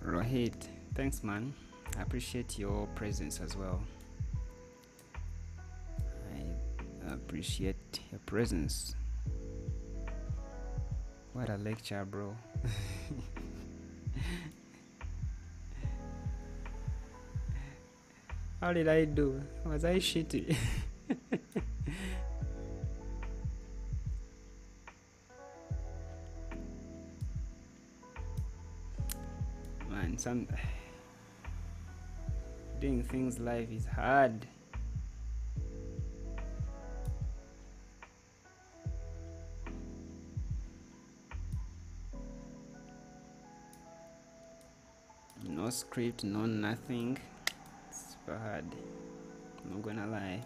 Rohit, thanks man. I appreciate your presence as well. I appreciate your presence. What a lecture, bro. How did I do? Was I shitty? Man, doing things live is hard. No script, no nothing. It's super hard. I'm not gonna lie.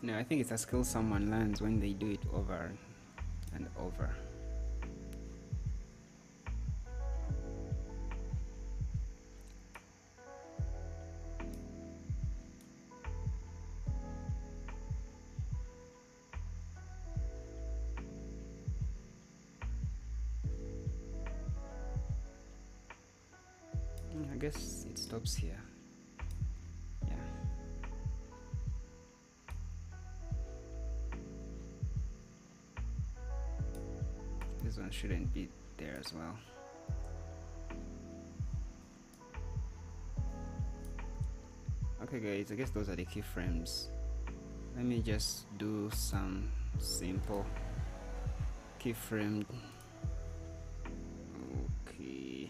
No, I think it's a skill someone learns when they do it over and over. I guess it stops here. Yeah. This one shouldn't be there as well. Okay guys, I guess those are the keyframes. Let me just do some simple keyframe. Okay.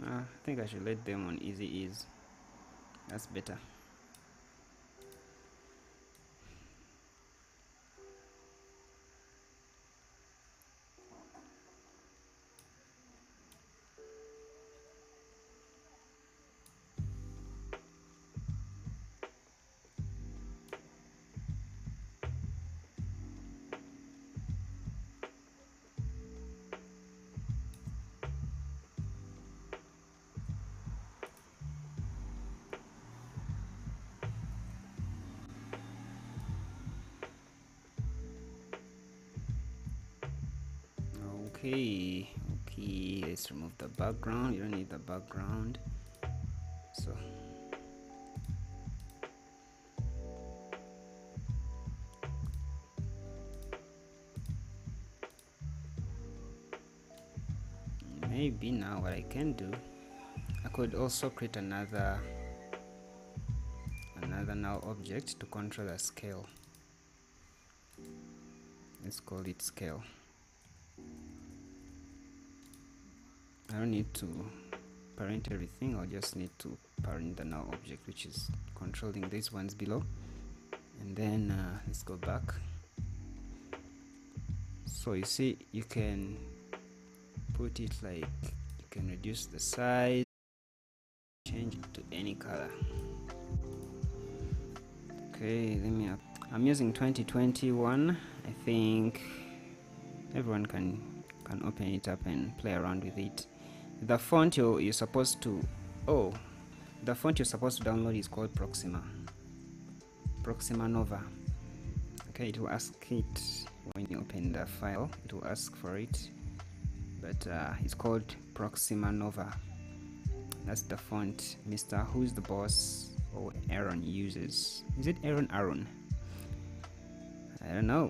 I think I should let them on easy ease. That's better. Okay, let's remove the background. You don't need the background. So maybe now what I can do, I could also create another null object to control the scale. Let's call it scale. I don't need to parent everything, I'll just need to parent the null object, which is controlling these ones below. And then let's go back. So you see, you can put it like, you can reduce the size, change it to any color. Okay, I'm using 2021. I think everyone can open it up and play around with it. The font you're supposed to download is called Proxima Nova. Okay, it will ask it when you open the file, it will ask for it, but it's called Proxima Nova. That's the font Mr. Who's the Boss or Aaron uses. Is it Aaron? I don't know.